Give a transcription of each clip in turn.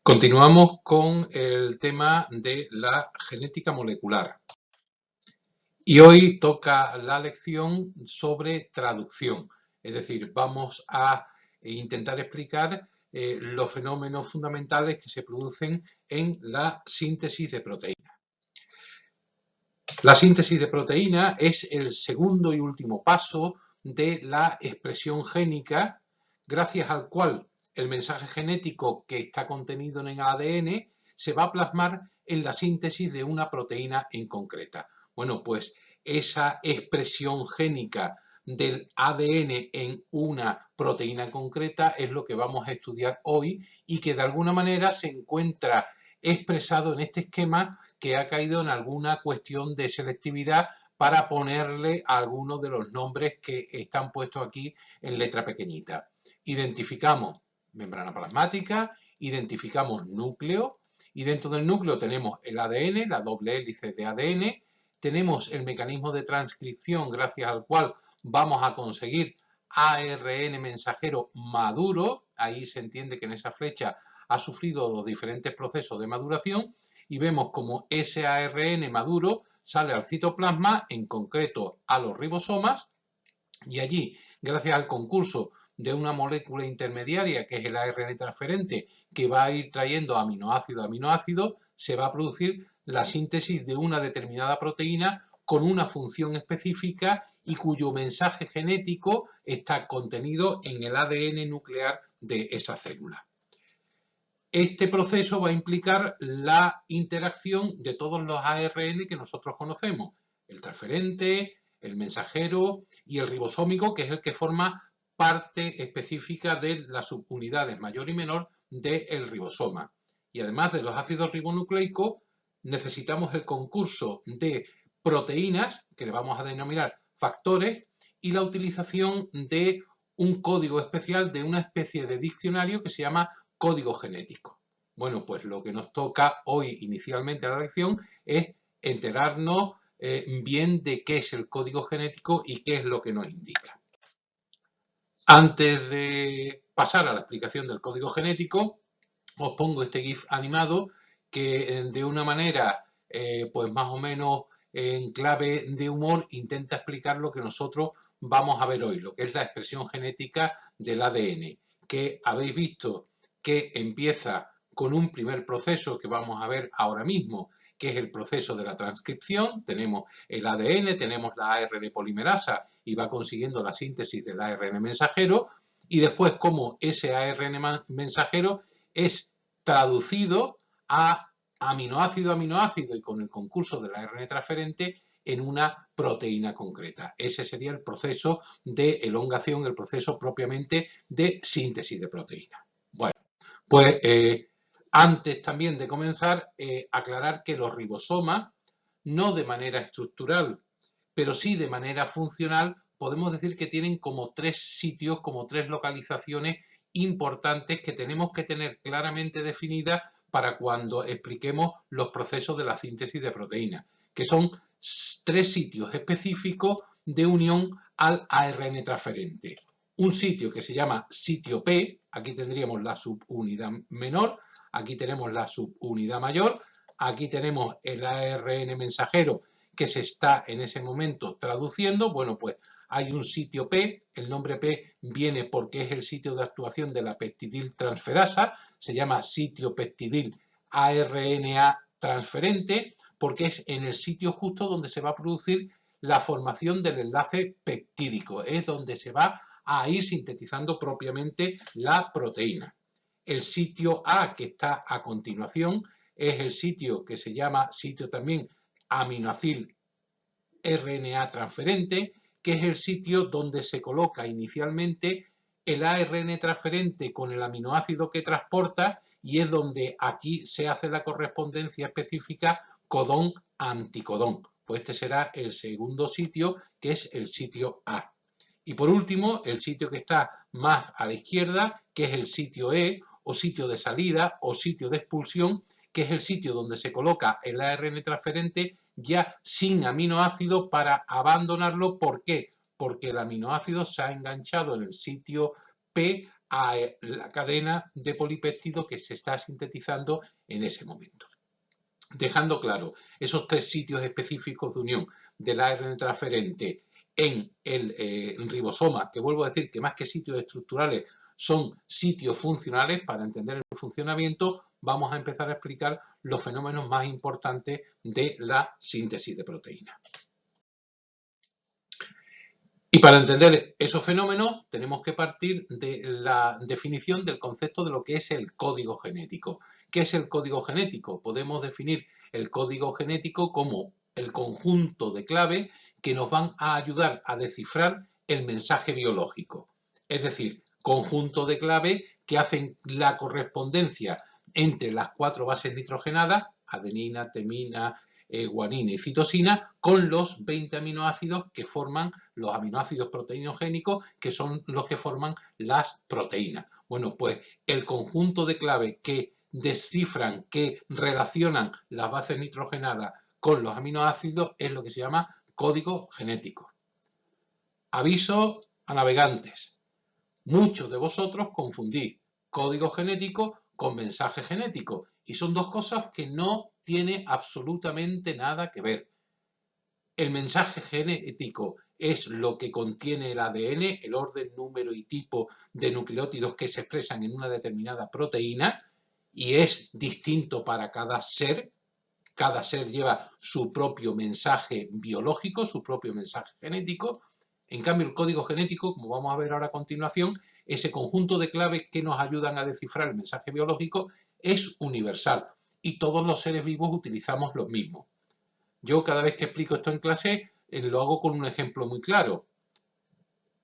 Continuamos con el tema de la genética molecular y hoy toca la lección sobre traducción, es decir, vamos a intentar explicar los fenómenos fundamentales que se producen en la síntesis de proteínas. La síntesis de proteína es el segundo y último paso de la expresión génica, gracias al cual el mensaje genético que está contenido en el ADN se va a plasmar en la síntesis de una proteína en concreta. Bueno, pues esa expresión génica del ADN en una proteína concreta es lo que vamos a estudiar hoy y que de alguna manera se encuentra expresado en este esquema que ha caído en alguna cuestión de selectividad para ponerle algunos de los nombres que están puestos aquí en letra pequeñita. Identificamos membrana plasmática, identificamos núcleo y dentro del núcleo tenemos el ADN, la doble hélice de ADN, tenemos el mecanismo de transcripción gracias al cual vamos a conseguir ARN mensajero maduro, ahí se entiende que en esa flecha ha sufrido los diferentes procesos de maduración y vemos como ese ARN maduro sale al citoplasma, en concreto a los ribosomas, y allí, gracias al concurso de una molécula intermediaria que es el ARN transferente que va a ir trayendo aminoácido a aminoácido, se va a producir la síntesis de una determinada proteína con una función específica y cuyo mensaje genético está contenido en el ADN nuclear de esa célula. Este proceso va a implicar la interacción de todos los ARN que nosotros conocemos, el transferente, el mensajero y el ribosómico, que es el que forma parte específica de las subunidades mayor y menor del ribosoma. Y además de los ácidos ribonucleicos, necesitamos el concurso de proteínas, que le vamos a denominar factores, y la utilización de un código especial de una especie de diccionario que se llama código genético. Bueno, pues lo que nos toca hoy inicialmente a la lección es enterarnos bien de qué es el código genético y qué es lo que nos indica. Antes de pasar a la explicación del código genético, os pongo este GIF animado que de una manera pues más o menos en clave de humor intenta explicar lo que nosotros vamos a ver hoy, lo que es la expresión genética del ADN, que habéis visto que empieza con un primer proceso que vamos a ver ahora mismo, que es el proceso de la transcripción. Tenemos el ADN, tenemos la ARN polimerasa y va consiguiendo la síntesis del ARN mensajero, y después cómo ese ARN mensajero es traducido a aminoácido y con el concurso del ARN transferente en una proteína concreta. Ese sería el proceso de elongación, el proceso propiamente de síntesis de proteína. Bueno, pues antes también de comenzar, aclarar que los ribosomas, no de manera estructural, pero sí de manera funcional, podemos decir que tienen como tres sitios, como tres localizaciones importantes que tenemos que tener claramente definidas para cuando expliquemos los procesos de la síntesis de proteínas, que son tres sitios específicos de unión al ARN transferente. Un sitio que se llama sitio P, aquí tendríamos la subunidad menor, aquí tenemos la subunidad mayor, aquí tenemos el ARN mensajero que se está en ese momento traduciendo. Bueno, pues hay un sitio P, el nombre P viene porque es el sitio de actuación de la peptidil transferasa, se llama sitio peptidil ARNA transferente, porque es en el sitio justo donde se va a producir la formación del enlace peptídico, es donde se va a ir sintetizando propiamente la proteína. El sitio A, que está a continuación, es el sitio que se llama sitio también aminoacil RNA transferente, que es el sitio donde se coloca inicialmente el ARN transferente con el aminoácido que transporta, y es donde aquí se hace la correspondencia específica codón-anticodón. Pues este será el segundo sitio, que es el sitio A. Y por último, el sitio que está más a la izquierda, que es el sitio E, o sitio de salida, o sitio de expulsión, que es el sitio donde se coloca el ARN transferente ya sin aminoácido para abandonarlo. ¿Por qué? Porque el aminoácido se ha enganchado en el sitio P a la cadena de polipéptido que se está sintetizando en ese momento. Dejando claro esos tres sitios específicos de unión del ARN transferente en el ribosoma, que vuelvo a decir que más que sitios estructurales son sitios funcionales. Para entender el funcionamiento, vamos a empezar a explicar los fenómenos más importantes de la síntesis de proteínas. Y para entender esos fenómenos tenemos que partir de la definición del concepto de lo que es el código genético. ¿Qué es el código genético? Podemos definir el código genético como el conjunto de claves que nos van a ayudar a descifrar el mensaje biológico. Es decir, conjunto de claves que hacen la correspondencia entre las 4 bases nitrogenadas, adenina, timina, guanina y citosina, con los 20 aminoácidos que forman los aminoácidos proteinogénicos, que son los que forman las proteínas. Bueno, pues el conjunto de claves que descifran, que relacionan las bases nitrogenadas con los aminoácidos es lo que se llama código genético. Aviso a navegantes. Muchos de vosotros confundís código genético con mensaje genético, y son dos cosas que no tienen absolutamente nada que ver. El mensaje genético es lo que contiene el ADN, el orden, número y tipo de nucleótidos que se expresan en una determinada proteína, y es distinto para cada ser. Cada ser lleva su propio mensaje biológico, su propio mensaje genético. En cambio, el código genético, como vamos a ver ahora a continuación, ese conjunto de claves que nos ayudan a descifrar el mensaje biológico, es universal y todos los seres vivos utilizamos los mismos. Yo cada vez que explico esto en clase lo hago con un ejemplo muy claro.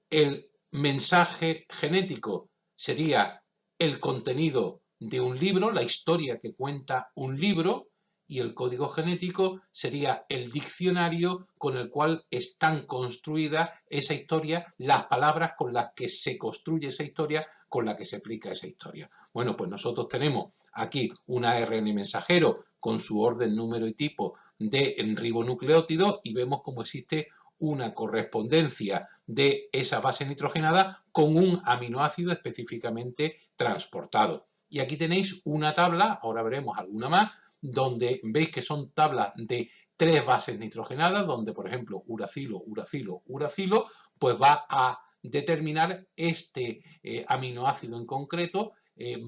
El mensaje genético sería el contenido de un libro, la historia que cuenta un libro, y el código genético sería el diccionario con el cual están construidas esa historia, las palabras con las que se construye esa historia, con las que se explica esa historia. Bueno, pues nosotros tenemos aquí un ARN mensajero con su orden, número y tipo de ribonucleótidos, y vemos cómo existe una correspondencia de esa base nitrogenada con un aminoácido específicamente transportado. Y aquí tenéis una tabla, ahora veremos alguna más, donde veis que son tablas de 3 bases nitrogenadas, donde por ejemplo uracilo, uracilo, uracilo, pues va a determinar este aminoácido en concreto,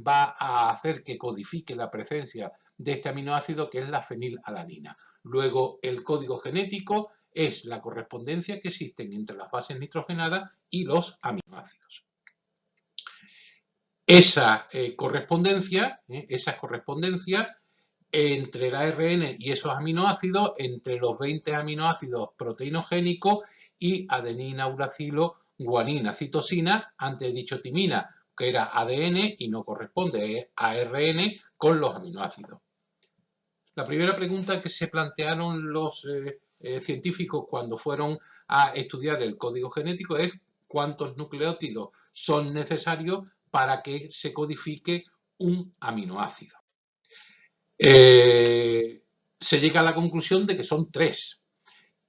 va a hacer que codifique la presencia de este aminoácido, que es la fenilalanina. Luego el código genético es la correspondencia que existe entre las bases nitrogenadas y los aminoácidos. Esa correspondencia entre el ARN y esos aminoácidos, entre los 20 aminoácidos proteinogénicos y adenina, uracilo, guanina, citosina, antes he dicho timina, que era ADN y no corresponde, es ARN con los aminoácidos. La primera pregunta que se plantearon los científicos cuando fueron a estudiar el código genético es cuántos nucleótidos son necesarios para que se codifique un aminoácido. Se llega a la conclusión de que son 3,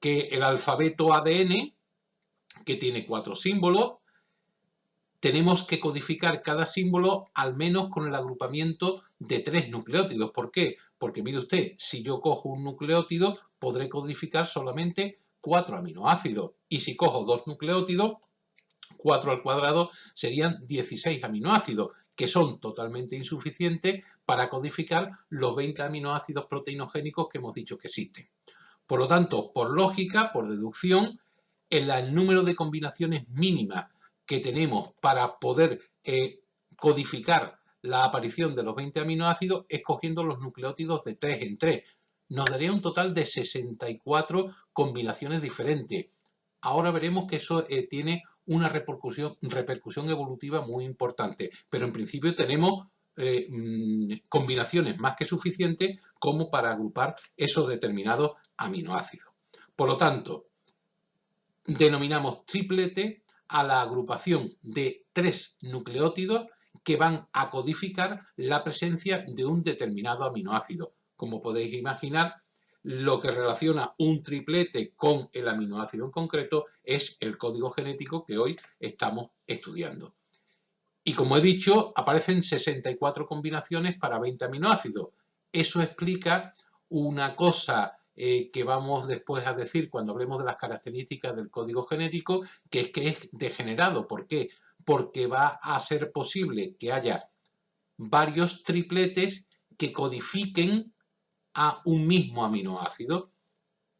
que el alfabeto ADN, que tiene 4 símbolos, tenemos que codificar cada símbolo al menos con el agrupamiento de 3 nucleótidos. ¿Por qué? Porque mire usted, si yo cojo un nucleótido, podré codificar solamente 4 aminoácidos. Y si cojo 2 nucleótidos, 4 al cuadrado serían 16 aminoácidos, que son totalmente insuficientes para codificar los 20 aminoácidos proteinogénicos que hemos dicho que existen. Por lo tanto, por lógica, por deducción, el número de combinaciones mínimas que tenemos para poder codificar la aparición de los 20 aminoácidos es cogiendo los nucleótidos de 3 en 3. Nos daría un total de 64 combinaciones diferentes. Ahora veremos que eso tiene una repercusión evolutiva muy importante, pero en principio tenemos combinaciones más que suficientes como para agrupar esos determinados aminoácidos. Por lo tanto, denominamos triplete a la agrupación de 3 nucleótidos que van a codificar la presencia de un determinado aminoácido. Como podéis imaginar, lo que relaciona un triplete con el aminoácido en concreto es el código genético que hoy estamos estudiando. Y como he dicho, aparecen 64 combinaciones para 20 aminoácidos. Eso explica una cosa que vamos después a decir cuando hablemos de las características del código genético, que es degenerado. ¿Por qué? Porque va a ser posible que haya varios tripletes que codifiquen a un mismo aminoácido.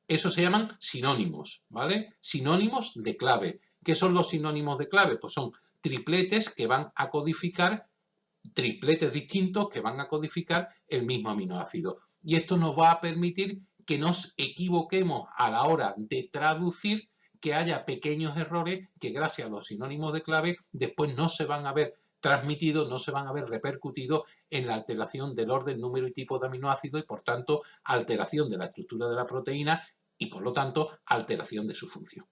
Eso se llaman sinónimos, ¿vale? Sinónimos de clave. ¿Qué son los sinónimos de clave? Pues son tripletes que van a codificar, tripletes distintos que van a codificar el mismo aminoácido. Y esto nos va a permitir que nos equivoquemos a la hora de traducir, que haya pequeños errores que gracias a los sinónimos de clave después no se van a ver transmitidos, no se van a ver repercutidos en la alteración del orden, número y tipo de aminoácido y por tanto alteración de la estructura de la proteína y por lo tanto alteración de su función.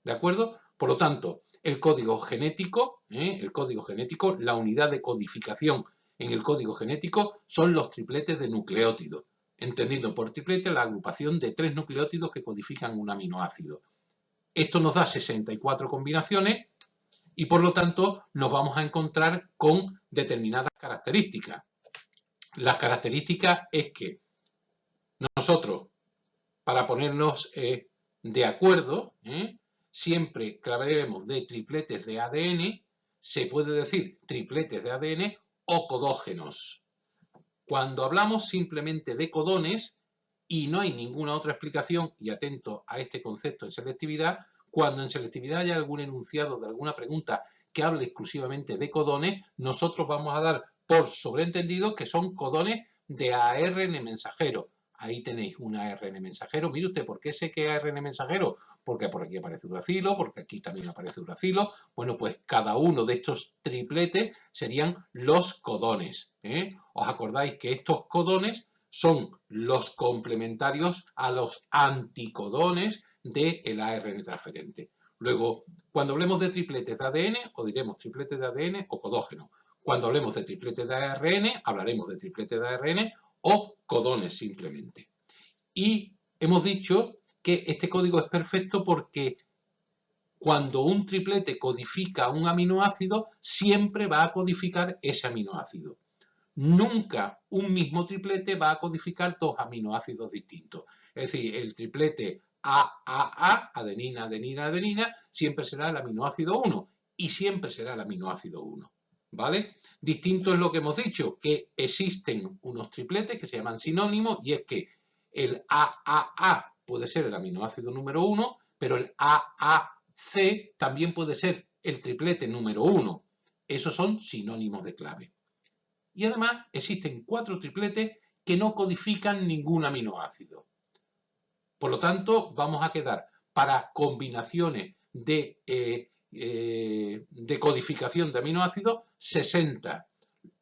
¿De acuerdo? Por lo tanto, el código genético, la unidad de codificación en el código genético son los tripletes de nucleótidos, entendiendo por triplete la agrupación de 3 nucleótidos que codifican un aminoácido. Esto nos da 64 combinaciones y por lo tanto nos vamos a encontrar con determinadas características. Las características es que nosotros, para ponernos de acuerdo, siempre que hablaremos de tripletes de ADN, se puede decir tripletes de ADN o codógenos. Cuando hablamos simplemente de codones, y no hay ninguna otra explicación, y atento a este concepto en selectividad, cuando en selectividad haya algún enunciado de alguna pregunta que hable exclusivamente de codones, nosotros vamos a dar por sobreentendido que son codones de ARN mensajero. Ahí tenéis un ARN mensajero. Mire usted, ¿por qué sé que es ARN mensajero? Porque por aquí aparece uracilo, porque aquí también aparece uracilo. Bueno, pues cada uno de estos tripletes serían los codones. ¿Os acordáis que estos codones son los complementarios a los anticodones del ARN transferente? Luego, cuando hablemos de tripletes de ADN, o diremos tripletes de ADN o codógeno. Cuando hablemos de tripletes de ARN, hablaremos de tripletes de ARN o codones simplemente. Y hemos dicho que este código es perfecto porque cuando un triplete codifica un aminoácido, siempre va a codificar ese aminoácido. Nunca un mismo triplete va a codificar 2 aminoácidos distintos. Es decir, el triplete AAA, adenina, adenina, adenina, siempre será el aminoácido 1 y siempre será el aminoácido 1. ¿Vale? Distinto es lo que hemos dicho, que existen unos tripletes que se llaman sinónimos y es que el AAA puede ser el aminoácido número 1, pero el AAC también puede ser el triplete número 1. Esos son sinónimos de clave. Y además existen 4 tripletes que no codifican ningún aminoácido. Por lo tanto, vamos a quedar para combinaciones de codificación de aminoácidos 60.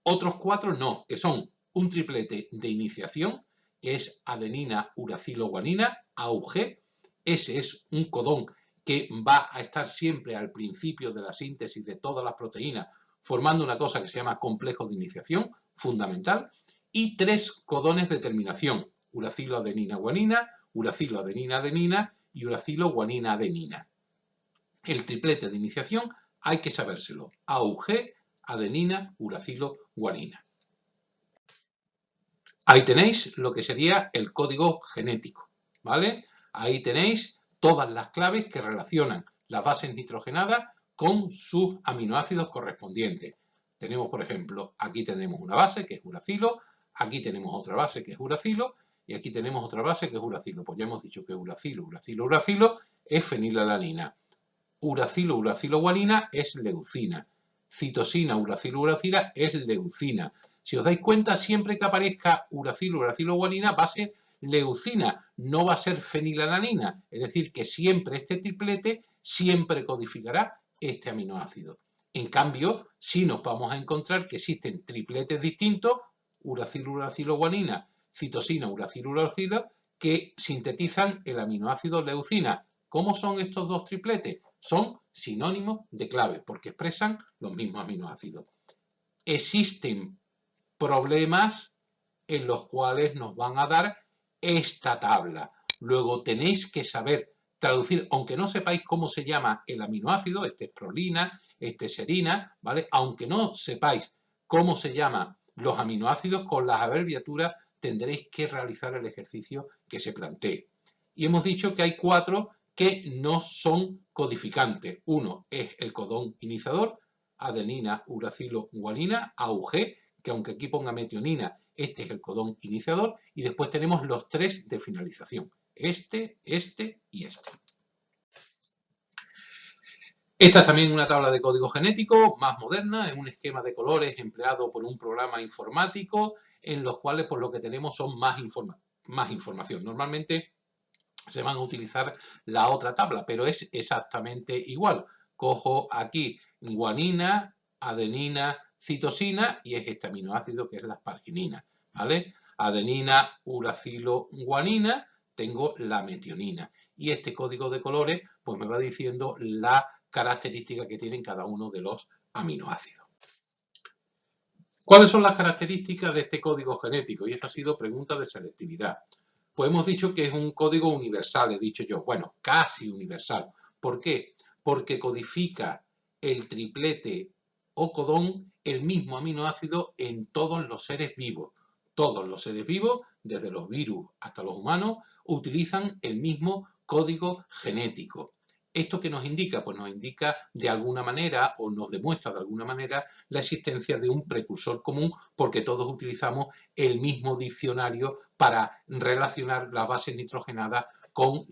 Otros 4 no, que son un triplete de iniciación, que es adenina, uracilo, guanina, AUG. Ese es un codón que va a estar siempre al principio de la síntesis de todas las proteínas, formando una cosa que se llama complejo de iniciación, fundamental, y 3 codones de terminación, uracilo, adenina, guanina, uracilo, adenina, adenina y uracilo, guanina, adenina. El triplete de iniciación hay que sabérselo, AUG, adenina, uracilo, guanina. Ahí tenéis lo que sería el código genético, ¿vale? Ahí tenéis todas las claves que relacionan las bases nitrogenadas con sus aminoácidos correspondientes. Tenemos, por ejemplo, aquí tenemos una base que es uracilo, aquí tenemos otra base que es uracilo y aquí tenemos otra base que es uracilo. Pues ya hemos dicho que uracilo, uracilo, uracilo es fenilalanina. Uracilo, uracilo, guanina es leucina. Citosina, uracilo, uracila es leucina. Si os dais cuenta, siempre que aparezca uracilo, uracilo, guanina va a ser leucina, no va a ser fenilalanina. Es decir, que siempre este triplete siempre codificará este aminoácido. En cambio, si nos vamos a encontrar que existen tripletes distintos, uracilo, uracilo, guanina, citosina, uracilo, uracilo, que sintetizan el aminoácido leucina. ¿Cómo son estos dos tripletes? Son sinónimos de clave porque expresan los mismos aminoácidos. Existen problemas en los cuales nos van a dar esta tabla. Luego tenéis que saber traducir, aunque no sepáis cómo se llama el aminoácido, este es prolina, este es serina, ¿vale? Aunque no sepáis cómo se llaman los aminoácidos, con las abreviaturas tendréis que realizar el ejercicio que se plantee. Y hemos dicho que hay 4 que no son codificantes. Uno es el codón iniciador, adenina, uracilo, guanina, AUG, que aunque aquí ponga metionina, este es el codón iniciador, y después tenemos los 3 de finalización, este y este. Esta es también una tabla de código genético más moderna, es un esquema de colores empleado por un programa informático en los cuales por lo que tenemos son más información. Normalmente se van a utilizar la otra tabla, pero es exactamente igual. Cojo aquí guanina, adenina, citosina y es este aminoácido que es la asparginina, ¿vale? Adenina, uracilo, guanina, tengo la metionina. Y este código de colores pues me va diciendo la característica que tienen cada uno de los aminoácidos. ¿Cuáles son las características de este código genético? Y esta ha sido pregunta de selectividad. Pues hemos dicho que es un código universal, he dicho yo. Bueno, casi universal. ¿Por qué? Porque codifica el triplete o codón, el mismo aminoácido en todos los seres vivos. Todos los seres vivos, desde los virus hasta los humanos, utilizan el mismo código genético. ¿Esto qué nos indica? Pues nos indica de alguna manera o nos demuestra de alguna manera la existencia de un precursor común porque todos utilizamos el mismo diccionario para relacionar las bases nitrogenadas con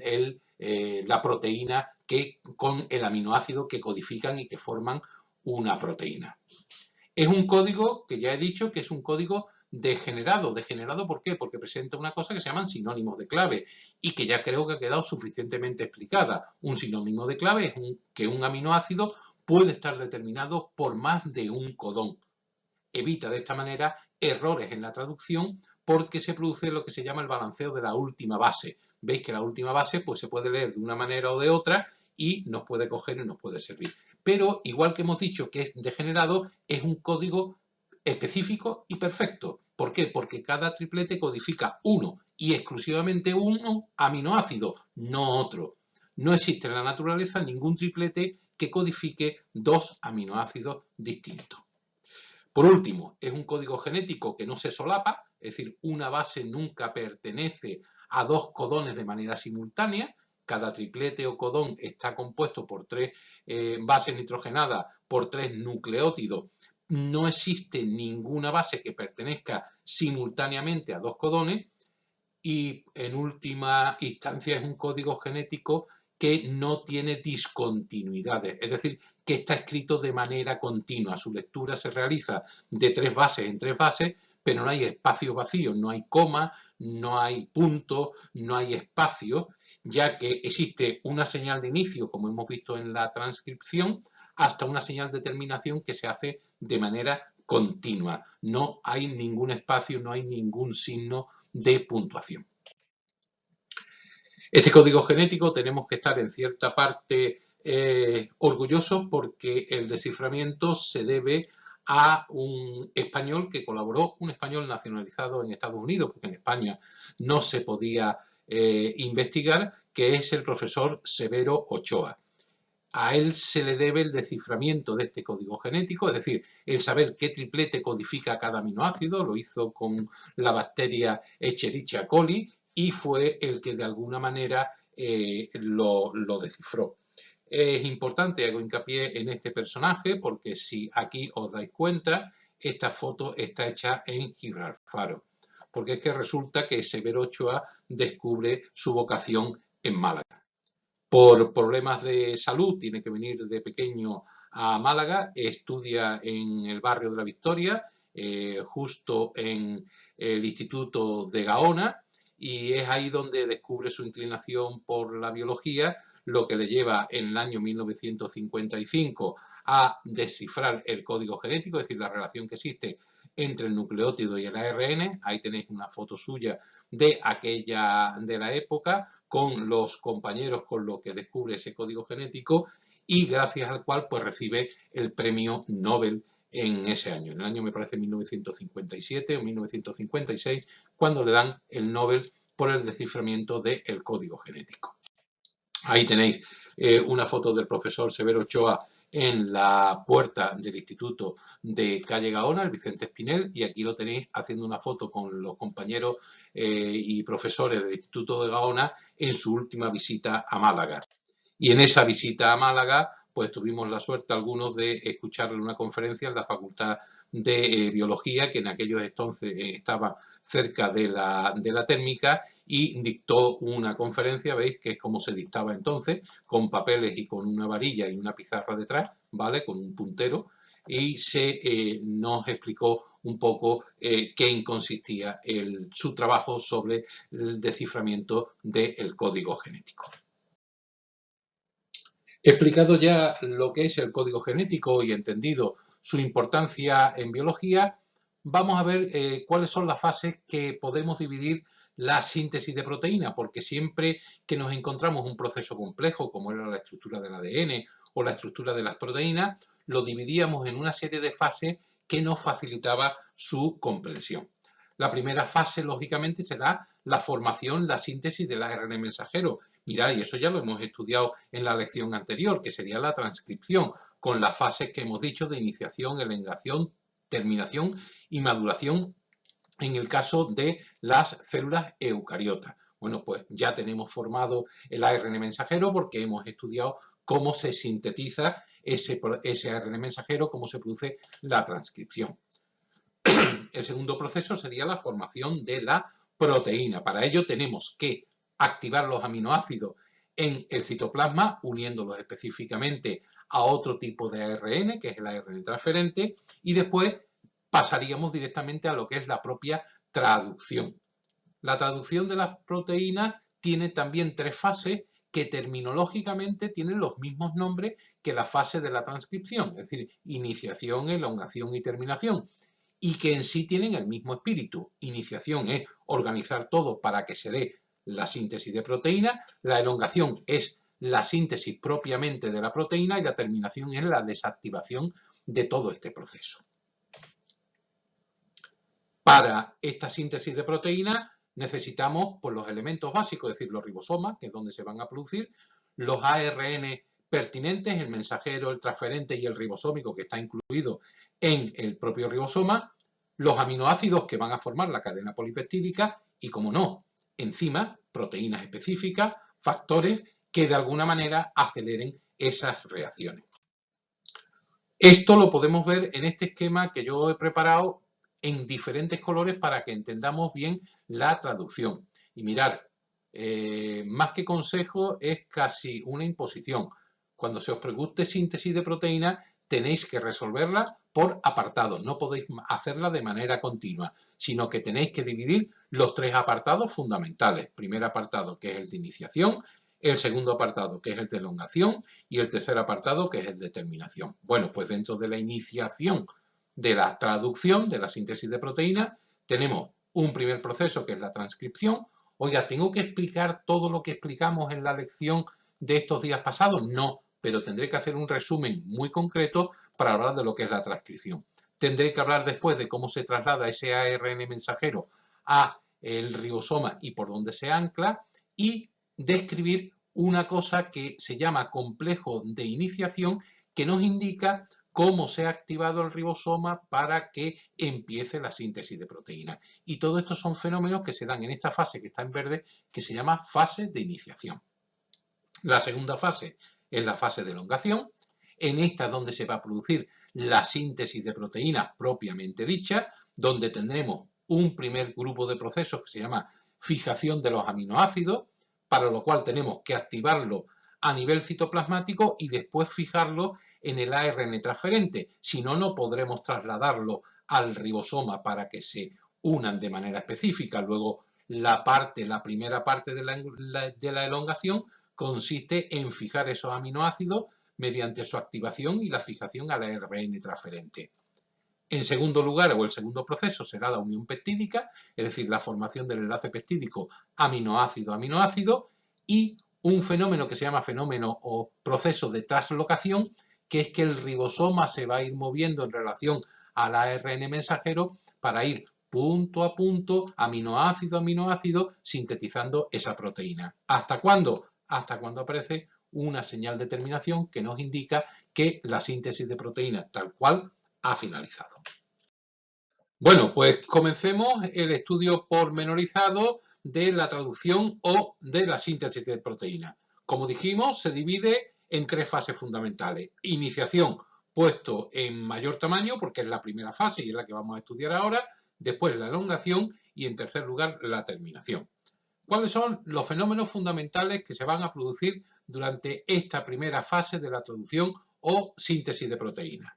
la proteína, con el aminoácido que codifican y que forman una proteína. Es un código que ya he dicho que es un código degenerado. ¿Degenerado por qué? Porque presenta una cosa que se llaman sinónimos de clave y que ya creo que ha quedado suficientemente explicada. Un sinónimo de clave es que un aminoácido puede estar determinado por más de un codón. Evita de esta manera errores en la traducción porque se produce lo que se llama el balanceo de la última base. Veis que la última base pues, se puede leer de una manera o de otra y nos puede coger y nos puede servir. Pero, igual que hemos dicho que es degenerado, es un código específico y perfecto. ¿Por qué? Porque cada triplete codifica uno y exclusivamente uno aminoácido, no otro. No existe en la naturaleza ningún triplete que codifique 2 aminoácidos distintos. Por último, es un código genético que no se solapa, es decir, una base nunca pertenece a 2 codones de manera simultánea. Cada triplete o codón está compuesto por 3 bases nitrogenadas, por 3 nucleótidos. No existe ninguna base que pertenezca simultáneamente a 2 codones y en última instancia es un código genético que no tiene discontinuidades, es decir, que está escrito de manera continua. Su lectura se realiza de 3 bases en 3 bases, pero no hay espacios vacíos, no hay coma, no hay punto, no hay espacio, ya que existe una señal de inicio, como hemos visto en la transcripción, hasta una señal de terminación que se hace de manera continua. No hay ningún espacio, no hay ningún signo de puntuación. Este código genético tenemos que estar en cierta parte orgullosos porque el desciframiento se debe a un español que colaboró, un español nacionalizado en Estados Unidos, porque en España no se podía investigar, que es el profesor Severo Ochoa. A él se le debe el desciframiento de este código genético, es decir, el saber qué triplete codifica cada aminoácido, lo hizo con la bacteria Escherichia coli y fue el que de alguna manera lo descifró. Es importante, hago hincapié en este personaje, porque si aquí os dais cuenta, esta foto está hecha en Gibraltar, porque es que resulta que Severo Ochoa descubre su vocación en Málaga. Por problemas de salud, tiene que venir de pequeño a Málaga, estudia en el barrio de la Victoria, justo en el Instituto de Gaona, y es ahí donde descubre su inclinación por la biología, lo que le lleva en el año 1955 a descifrar el código genético, es decir, la relación que existe entre el nucleótido y el ARN. Ahí tenéis una foto suya de la época, con los compañeros con los que descubre ese código genético y gracias al cual pues recibe el premio Nobel en ese año. En el año me parece 1957 o 1956, cuando le dan el Nobel por el desciframiento del código genético. Ahí tenéis una foto del profesor Severo Ochoa en la puerta del Instituto de Calle Gaona, el Vicente Espinel, y aquí lo tenéis haciendo una foto con los compañeros y profesores del Instituto de Gaona en su última visita a Málaga. Y en esa visita a Málaga, pues tuvimos la suerte algunos de escucharle una conferencia en la Facultad de Biología, que en aquellos entonces estaba cerca de la térmica, y dictó una conferencia, veis que es como se dictaba entonces, con papeles y con una varilla y una pizarra detrás, ¿vale? Con un puntero, y nos explicó un poco qué consistía su trabajo sobre el desciframiento del código genético. Explicado ya lo que es el código genético y entendido su importancia en biología, vamos a ver cuáles son las fases que podemos dividir la síntesis de proteína, porque siempre que nos encontramos un proceso complejo, como era la estructura del ADN o la estructura de las proteínas, lo dividíamos en una serie de fases que nos facilitaba su comprensión. La primera fase, lógicamente, será la formación, la síntesis del ARN mensajero. Mirad, y eso ya lo hemos estudiado en la lección anterior, que sería la transcripción, con las fases que hemos dicho de iniciación, elongación, terminación y maduración en el caso de las células eucariotas. Bueno, pues ya tenemos formado el ARN mensajero porque hemos estudiado cómo se sintetiza ese ARN mensajero, cómo se produce la transcripción. El segundo proceso sería la formación de la proteína. Para ello tenemos que activar los aminoácidos en el citoplasma, uniéndolos específicamente a otro tipo de ARN, que es el ARN transferente, y después pasaríamos directamente a lo que es la propia traducción. La traducción de las proteínas tiene también tres fases que terminológicamente tienen los mismos nombres que la fase de la transcripción, es decir, iniciación, elongación y terminación, y que en sí tienen el mismo espíritu. Iniciación es organizar todo para que se dé la síntesis de proteína, la elongación es la síntesis propiamente de la proteína y la terminación es la desactivación de todo este proceso. Para esta síntesis de proteína necesitamos pues, los elementos básicos, es decir, los ribosomas, que es donde se van a producir, los ARN pertinentes, el mensajero, el transferente y el ribosómico, que está incluido en el propio ribosoma, los aminoácidos que van a formar la cadena polipeptídica y, como no, enzimas, proteínas específicas, factores que de alguna manera aceleren esas reacciones. Esto lo podemos ver en este esquema que yo he preparado en diferentes colores para que entendamos bien la traducción. Y mirar, más que consejo es casi una imposición. Cuando se os pregunte síntesis de proteína, tenéis que resolverla por apartados. No podéis hacerla de manera continua, sino que tenéis que dividir los tres apartados fundamentales. Primer apartado, que es el de iniciación, el segundo apartado, que es el de elongación, y el tercer apartado, que es el de terminación. Bueno, pues dentro de la iniciación de la traducción, de la síntesis de proteínas, tenemos un primer proceso, que es la transcripción. Oiga, ¿tengo que explicar todo lo que explicamos en la lección de estos días pasados? No, pero tendré que hacer un resumen muy concreto para hablar de lo que es la transcripción. Tendré que hablar después de cómo se traslada ese ARN mensajero a el ribosoma y por dónde se ancla, y describir una cosa que se llama complejo de iniciación, que nos indica cómo se ha activado el ribosoma para que empiece la síntesis de proteínas. Y todo esto son fenómenos que se dan en esta fase que está en verde, que se llama fase de iniciación. La segunda fase es la fase de elongación. En esta es donde se va a producir la síntesis de proteínas propiamente dicha, donde tendremos un primer grupo de procesos que se llama fijación de los aminoácidos, para lo cual tenemos que activarlo a nivel citoplasmático y después fijarlo en el ARN transferente. Si no, no podremos trasladarlo al ribosoma para que se unan de manera específica. Luego, la primera parte de la elongación consiste en fijar esos aminoácidos mediante su activación y la fijación al ARN transferente. En segundo lugar, o el segundo proceso, será la unión peptídica, es decir, la formación del enlace peptídico aminoácido-aminoácido, y un fenómeno que se llama fenómeno o proceso de translocación, que es que el ribosoma se va a ir moviendo en relación al ARN mensajero para ir punto a punto, aminoácido a aminoácido, sintetizando esa proteína. ¿Hasta cuándo? hasta cuando aparece una señal de terminación que nos indica que la síntesis de proteína tal cual ha finalizado. Bueno, pues comencemos el estudio pormenorizado de la traducción o de la síntesis de proteína. Como dijimos, se divide en tres fases fundamentales. Iniciación, puesto en mayor tamaño, porque es la primera fase y es la que vamos a estudiar ahora. Después la elongación y, en tercer lugar, la terminación. ¿Cuáles son los fenómenos fundamentales que se van a producir durante esta primera fase de la traducción o síntesis de proteína?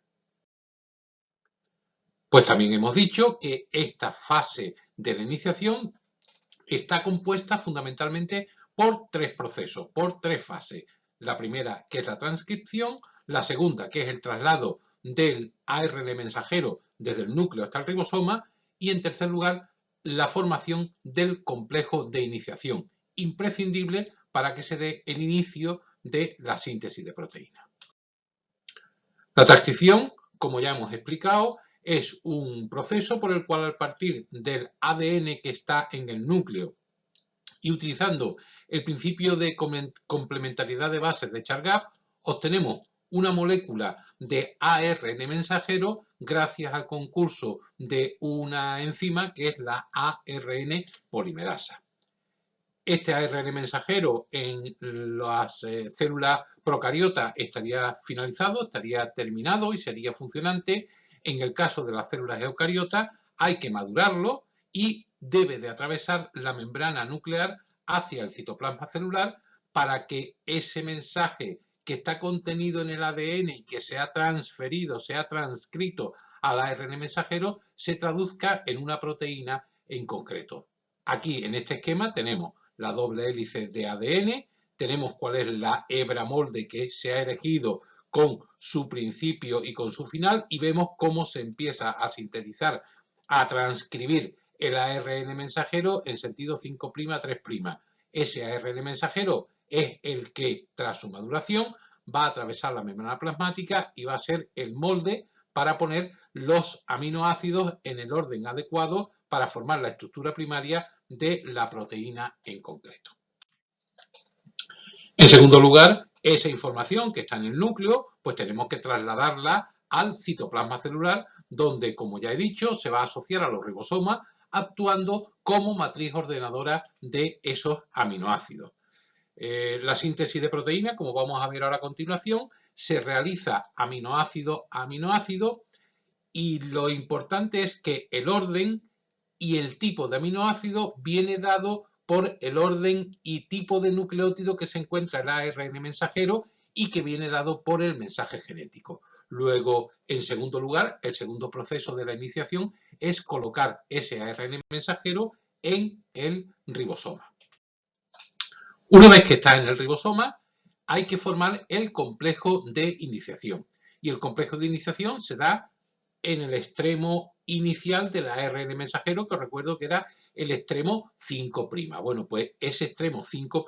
Pues también hemos dicho que esta fase de la iniciación está compuesta fundamentalmente por tres procesos, por tres fases. La primera, que es la transcripción, la segunda, que es el traslado del ARN mensajero desde el núcleo hasta el ribosoma, y en tercer lugar, la formación del complejo de iniciación, imprescindible para que se dé el inicio de la síntesis de proteína. La transcripción, como ya hemos explicado, es un proceso por el cual, a partir del ADN que está en el núcleo y utilizando el principio de complementariedad de bases de Chargaff, obtenemos una molécula de ARN mensajero gracias al concurso de una enzima que es la ARN polimerasa. Este ARN mensajero en las células procariotas estaría finalizado, estaría terminado y sería funcionante. En el caso de las células eucariotas hay que madurarlo y debe de atravesar la membrana nuclear hacia el citoplasma celular para que ese mensaje que está contenido en el ADN y que se ha transferido, se ha transcrito al ARN mensajero, se traduzca en una proteína en concreto. Aquí en este esquema tenemos la doble hélice de ADN, tenemos cuál es la hebra molde que se ha elegido con su principio y con su final y vemos cómo se empieza a sintetizar, a transcribir el ARN mensajero en sentido 5' 3'. Ese ARN mensajero es el que, tras su maduración, va a atravesar la membrana plasmática y va a ser el molde para poner los aminoácidos en el orden adecuado para formar la estructura primaria de la proteína en concreto. En segundo lugar, esa información que está en el núcleo, pues tenemos que trasladarla al citoplasma celular, donde, como ya he dicho, se va a asociar a los ribosomas, actuando como matriz ordenadora de esos aminoácidos. La síntesis de proteína, como vamos a ver ahora a continuación, se realiza aminoácido a aminoácido y lo importante es que el orden y el tipo de aminoácido viene dado por el orden y tipo de nucleótido que se encuentra en el ARN mensajero y que viene dado por el mensaje genético. Luego, en segundo lugar, el segundo proceso de la iniciación es colocar ese ARN mensajero en el ribosoma. Una vez que está en el ribosoma, hay que formar el complejo de iniciación. Y el complejo de iniciación se da en el extremo inicial del ARN mensajero, que os recuerdo que era el extremo 5'. Bueno, pues ese extremo 5'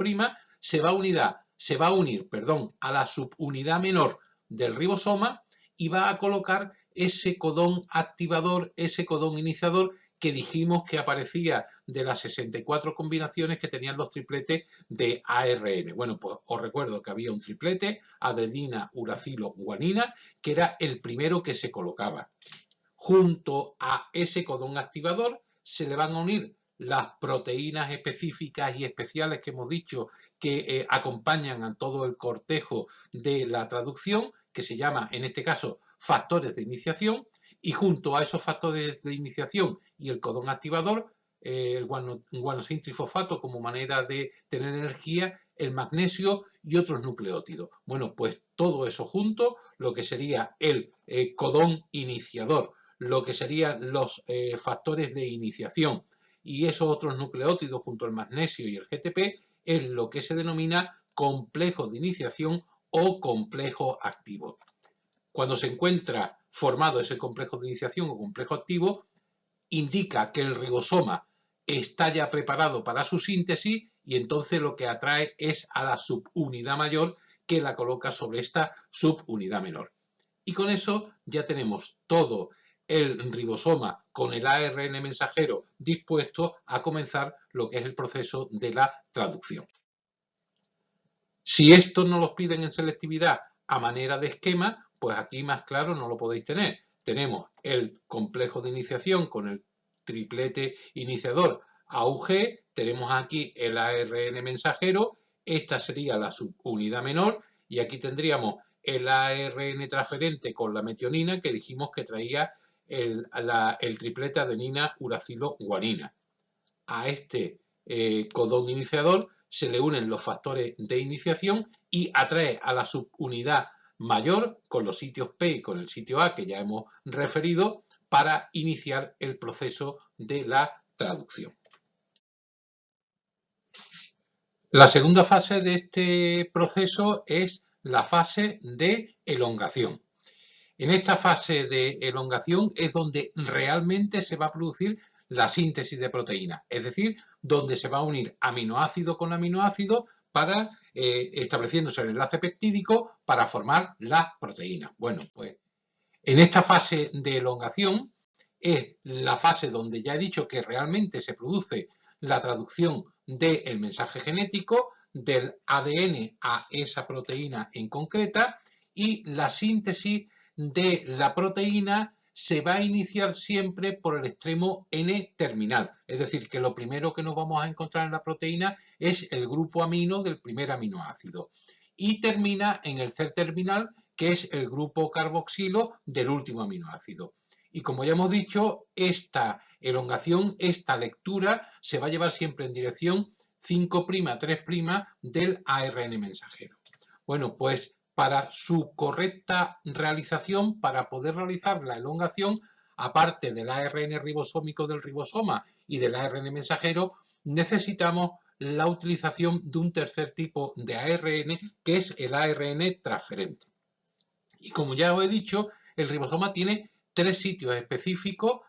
se va a unir a la subunidad menor del ribosoma y va a colocar ese codón activador, ese codón iniciador que dijimos que aparecía de las 64 combinaciones que tenían los tripletes de ARN. Bueno, pues os recuerdo que había un triplete, adenina, uracilo, guanina, que era el primero que se colocaba. Junto a ese codón activador se le van a unir las proteínas específicas y especiales que hemos dicho que acompañan a todo el cortejo de la traducción, que se llama, en este caso, factores de iniciación, y junto a esos factores de iniciación y el codón activador, el guanosin trifosfato como manera de tener energía, el magnesio y otros nucleótidos. Bueno, pues todo eso junto, lo que sería el codón iniciador, lo que serían los factores de iniciación y esos otros nucleótidos junto al magnesio y el GTP, es lo que se denomina complejo de iniciación o complejo activo. Cuando se encuentra formado ese complejo de iniciación o complejo activo, indica que el ribosoma está ya preparado para su síntesis y entonces lo que atrae es a la subunidad mayor que la coloca sobre esta subunidad menor. Y con eso ya tenemos todo el ribosoma con el ARN mensajero dispuesto a comenzar lo que es el proceso de la traducción. Si esto no los piden en selectividad a manera de esquema, pues aquí más claro no lo podéis tener. Tenemos el complejo de iniciación con el triplete iniciador AUG, tenemos aquí el ARN mensajero, esta sería la subunidad menor y aquí tendríamos el ARN transferente con la metionina que dijimos que traía el triplete adenina uracilo guanina. A este codón iniciador se le unen los factores de iniciación y atrae a la subunidad mayor con los sitios P y con el sitio A que ya hemos referido para iniciar el proceso de la traducción. La segunda fase de este proceso es la fase de elongación. En esta fase de elongación es donde realmente se va a producir la síntesis de proteína, es decir, donde se va a unir aminoácido con aminoácido para estableciéndose el enlace peptídico para formar la proteína. Bueno, pues en esta fase de elongación es la fase donde ya he dicho que realmente se produce la traducción del mensaje genético del ADN a esa proteína en concreta y la síntesis de la proteína se va a iniciar siempre por el extremo N-terminal. Es decir, que lo primero que nos vamos a encontrar en la proteína es el grupo amino del primer aminoácido. Y termina en el C-terminal, que es el grupo carboxilo del último aminoácido. Y como ya hemos dicho, esta elongación, esta lectura, se va a llevar siempre en dirección 5', 3' del ARN mensajero. Bueno, pues para su correcta realización, para poder realizar la elongación, aparte del ARN ribosómico del ribosoma y del ARN mensajero, necesitamos la utilización de un tercer tipo de ARN, que es el ARN transferente. Y como ya os he dicho, el ribosoma tiene 3 sitios específicos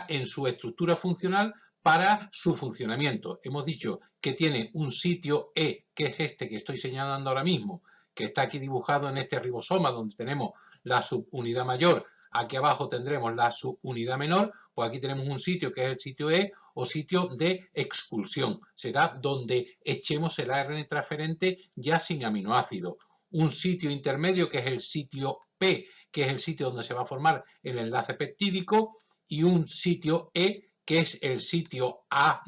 en su estructura funcional para su funcionamiento. Hemos dicho que tiene un sitio E, que es este que estoy señalando ahora mismo, que está aquí dibujado en este ribosoma, donde tenemos la subunidad mayor. Aquí abajo tendremos la subunidad menor, pues aquí tenemos un sitio que es el sitio E o sitio de expulsión. Será donde echemos el ARN transferente ya sin aminoácido. Un sitio intermedio que es el sitio P, que es el sitio donde se va a formar el enlace peptídico, y un sitio E, que es el sitio A,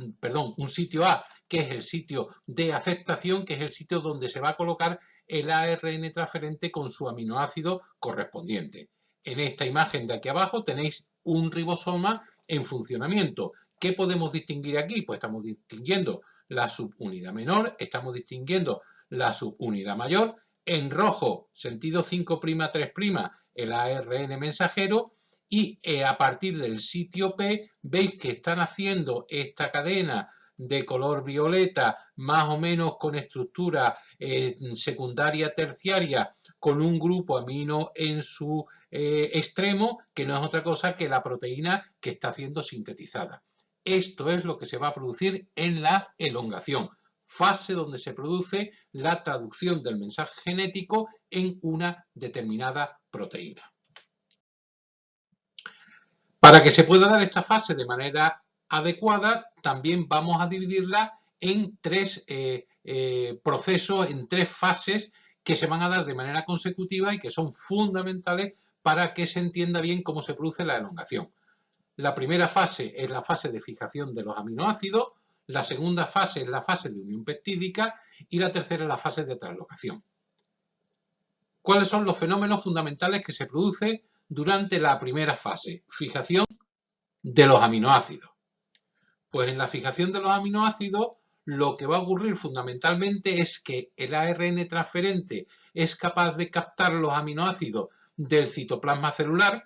un sitio A, que es el sitio de aceptación, que es el sitio donde se va a colocar el ARN transferente con su aminoácido correspondiente. En esta imagen de aquí abajo tenéis un ribosoma en funcionamiento. ¿Qué podemos distinguir aquí? Pues estamos distinguiendo la subunidad menor, estamos distinguiendo la subunidad mayor. En rojo, sentido 5', 3', el ARN mensajero, y a partir del sitio P veis que están haciendo esta cadena de color violeta, más o menos con estructura secundaria terciaria, con un grupo amino en su extremo, que no es otra cosa que la proteína que está siendo sintetizada. Esto es lo que se va a producir en la elongación, fase donde se produce la traducción del mensaje genético en una determinada proteína. Para que se pueda dar esta fase de manera adecuada, también vamos a dividirla en 3 procesos, en 3 fases que se van a dar de manera consecutiva y que son fundamentales para que se entienda bien cómo se produce la elongación. La primera fase es la fase de fijación de los aminoácidos, la segunda fase es la fase de unión peptídica y la tercera es la fase de translocación. ¿Cuáles son los fenómenos fundamentales que se producen durante la primera fase? Fijación de los aminoácidos. Pues en la fijación de los aminoácidos lo que va a ocurrir fundamentalmente es que el ARN transferente es capaz de captar los aminoácidos del citoplasma celular.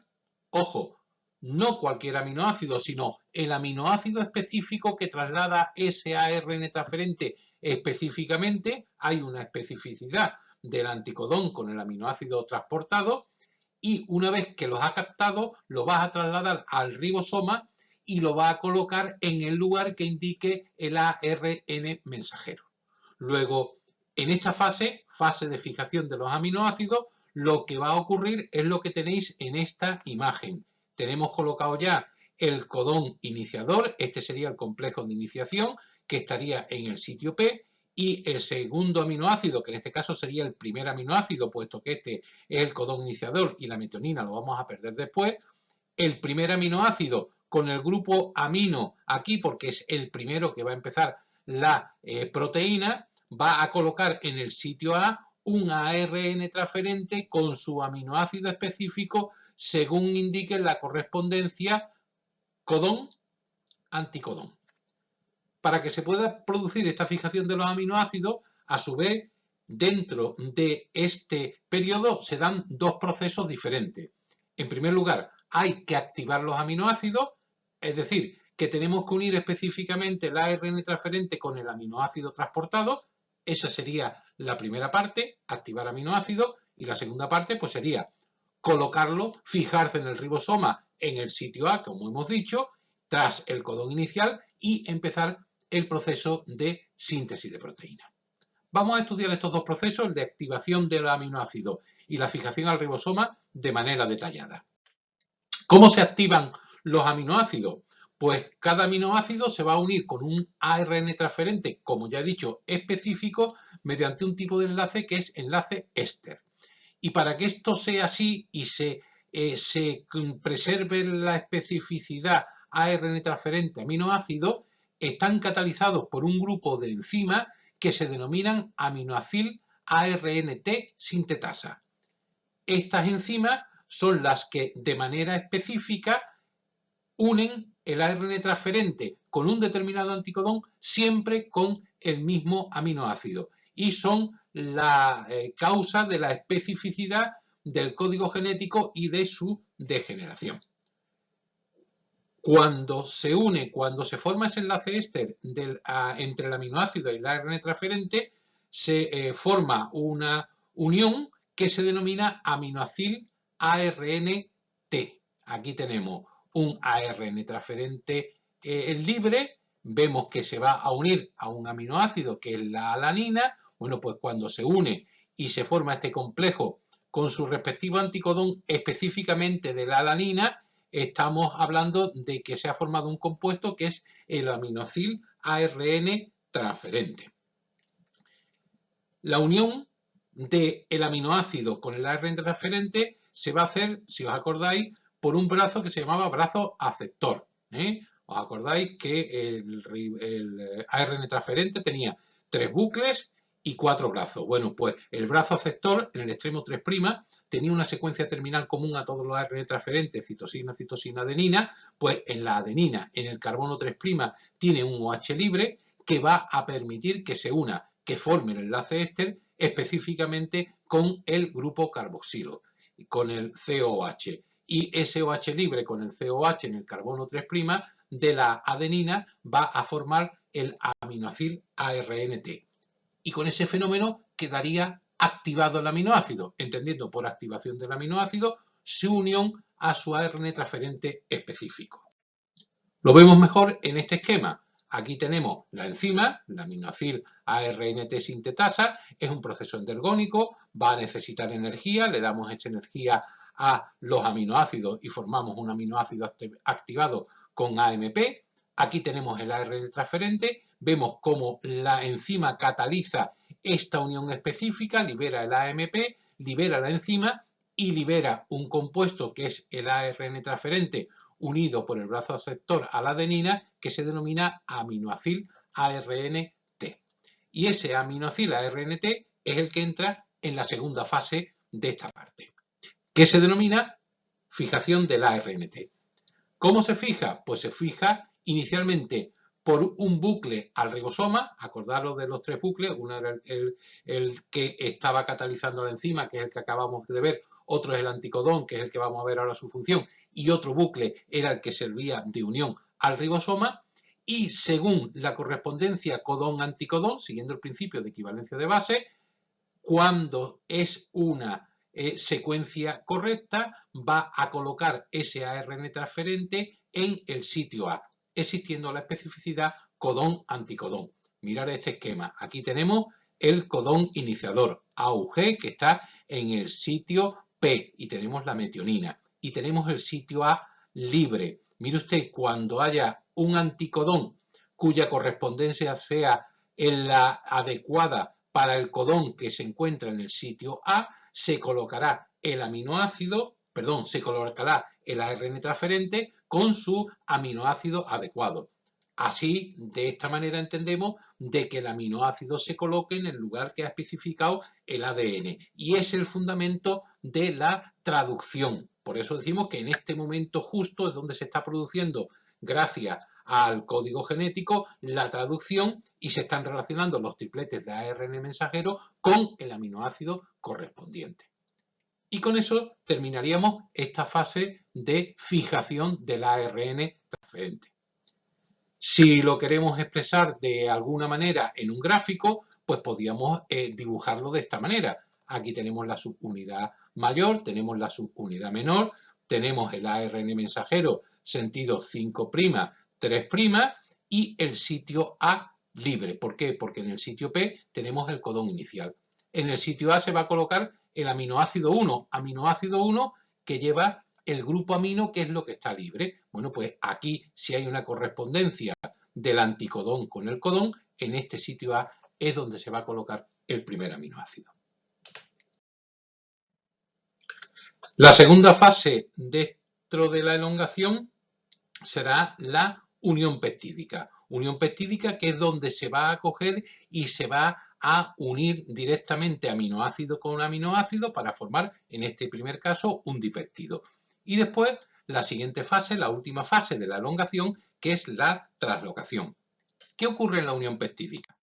Ojo, no cualquier aminoácido, sino el aminoácido específico que traslada ese ARN transferente específicamente. Hay una especificidad del anticodón con el aminoácido transportado y una vez que los ha captado, lo vas a trasladar al ribosoma y lo va a colocar en el lugar que indique el ARN mensajero. Luego, en esta fase de fijación de los aminoácidos, lo que va a ocurrir es lo que tenéis en esta imagen. Tenemos colocado ya el codón iniciador, este sería el complejo de iniciación, que estaría en el sitio P, y el segundo aminoácido, que en este caso sería el primer aminoácido, puesto que este es el codón iniciador y la metionina lo vamos a perder después, el primer aminoácido con el grupo amino aquí, porque es el primero que va a empezar la proteína, va a colocar en el sitio A un ARN transferente con su aminoácido específico según indique la correspondencia codón-anticodón. Para que se pueda producir esta fijación de los aminoácidos, a su vez, dentro de este periodo se dan dos procesos diferentes. En primer lugar, hay que activar los aminoácidos, es decir, que tenemos que unir específicamente el ARN transferente con el aminoácido transportado. Esa sería la primera parte, activar aminoácidos, y la segunda parte pues sería colocarlo, fijarse en el ribosoma en el sitio A, como hemos dicho, tras el codón inicial y empezar el proceso de síntesis de proteína. Vamos a estudiar estos dos procesos, el de activación del aminoácido y la fijación al ribosoma, de manera detallada. ¿Cómo se activan los aminoácidos? Pues cada aminoácido se va a unir con un ARN transferente, como ya he dicho, específico, mediante un tipo de enlace que es enlace éster. Y para que esto sea así y se preserve la especificidad ARN transferente aminoácido, están catalizados por un grupo de enzimas que se denominan aminoacil ARNT sintetasa. Estas enzimas son las que de manera específica unen el ARN transferente con un determinado anticodón siempre con el mismo aminoácido y son la causa de la especificidad del código genético y de su degeneración. Cuando se forma ese enlace éster entre el aminoácido y el ARN transferente, se forma una unión que se denomina aminoacil ARNT. Aquí tenemos un ARN transferente libre, vemos que se va a unir a un aminoácido que es la alanina. Bueno, pues cuando se une y se forma este complejo con su respectivo anticodón específicamente de la alanina, estamos hablando de que se ha formado un compuesto que es el aminoacil ARN transferente. La unión del aminoácido con el ARN transferente se va a hacer, si os acordáis, por un brazo que se llamaba brazo aceptor. ¿Os acordáis que el ARN transferente tenía 3 bucles y 4 brazos? Bueno, pues el brazo aceptor en el extremo 3' tenía una secuencia terminal común a todos los ARN transferentes, citosina, citosina, adenina. Pues en la adenina, en el carbono 3' tiene un OH libre que va a permitir que se una, que forme el enlace éster específicamente con el grupo carboxilo, con el COH. Y ese OH libre con el COH en el carbono 3' de la adenina va a formar el aminoacil ARNT. Y con ese fenómeno quedaría activado el aminoácido, entendiendo por activación del aminoácido su unión a su ARN transferente específico. Lo vemos mejor en este esquema. Aquí tenemos la enzima, la aminoacil ARNT sintetasa, es un proceso endergónico, va a necesitar energía, le damos esta energía a los aminoácidos y formamos un aminoácido activado con AMP. Aquí tenemos el ARN transferente, vemos cómo la enzima cataliza esta unión específica, libera el AMP, libera la enzima y libera un compuesto que es el ARN transferente unido por el brazo aceptor a la adenina, que se denomina aminoacil ARNT. Y ese aminoacil ARNT es el que entra en la segunda fase de esta parte, que se denomina fijación del ARNT. ¿Cómo se fija? Pues se fija inicialmente por un bucle al ribosoma. Acordaros de los 3 bucles, uno era el que estaba catalizando la enzima, que es el que acabamos de ver, otro es el anticodón, que es el que vamos a ver ahora su función, y otro bucle era el que servía de unión al ribosoma, y según la correspondencia codón-anticodón, siguiendo el principio de equivalencia de base, cuando es una secuencia correcta, va a colocar ese ARN transferente en el sitio A, existiendo la especificidad codón-anticodón. Mirad este esquema. Aquí tenemos el codón iniciador, AUG, que está en el sitio P, y tenemos la metionina. Y tenemos el sitio A libre. Mire usted, cuando haya un anticodón cuya correspondencia sea en la adecuada para el codón que se encuentra en el sitio A, se colocará el aminoácido, perdón, se colocará el ARN transferente con su aminoácido adecuado. Así, de esta manera entendemos de que el aminoácido se coloque en el lugar que ha especificado el ADN. Y es el fundamento de la traducción. Por eso decimos que en este momento justo es donde se está produciendo, gracias al código genético, la traducción, y se están relacionando los tripletes de ARN mensajero con el aminoácido correspondiente. Y con eso terminaríamos esta fase de fijación del ARN transferente. Si lo queremos expresar de alguna manera en un gráfico, pues podríamos dibujarlo de esta manera. Aquí tenemos la subunidad mayor, tenemos la subunidad menor, tenemos el ARN mensajero sentido 5', 3' y el sitio A libre. ¿Por qué? Porque en el sitio P tenemos el codón inicial. En el sitio A se va a colocar el aminoácido 1 que lleva el grupo amino, que es lo que está libre. Bueno, pues aquí si hay una correspondencia del anticodón con el codón, en este sitio A es donde se va a colocar el primer aminoácido. La segunda fase dentro de la elongación será la unión peptídica. Unión peptídica, que es donde se va a coger y se va a unir directamente aminoácido con aminoácido para formar, en este primer caso, un dipéptido. Y después, la siguiente fase, la última fase de la elongación, que es la translocación. ¿Qué ocurre en la unión peptídica?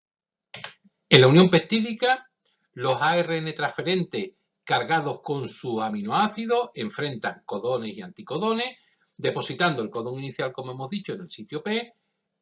En la unión peptídica, los ARN transferentes cargados con su aminoácido enfrentan codones y anticodones, depositando el codón inicial, como hemos dicho, en el sitio P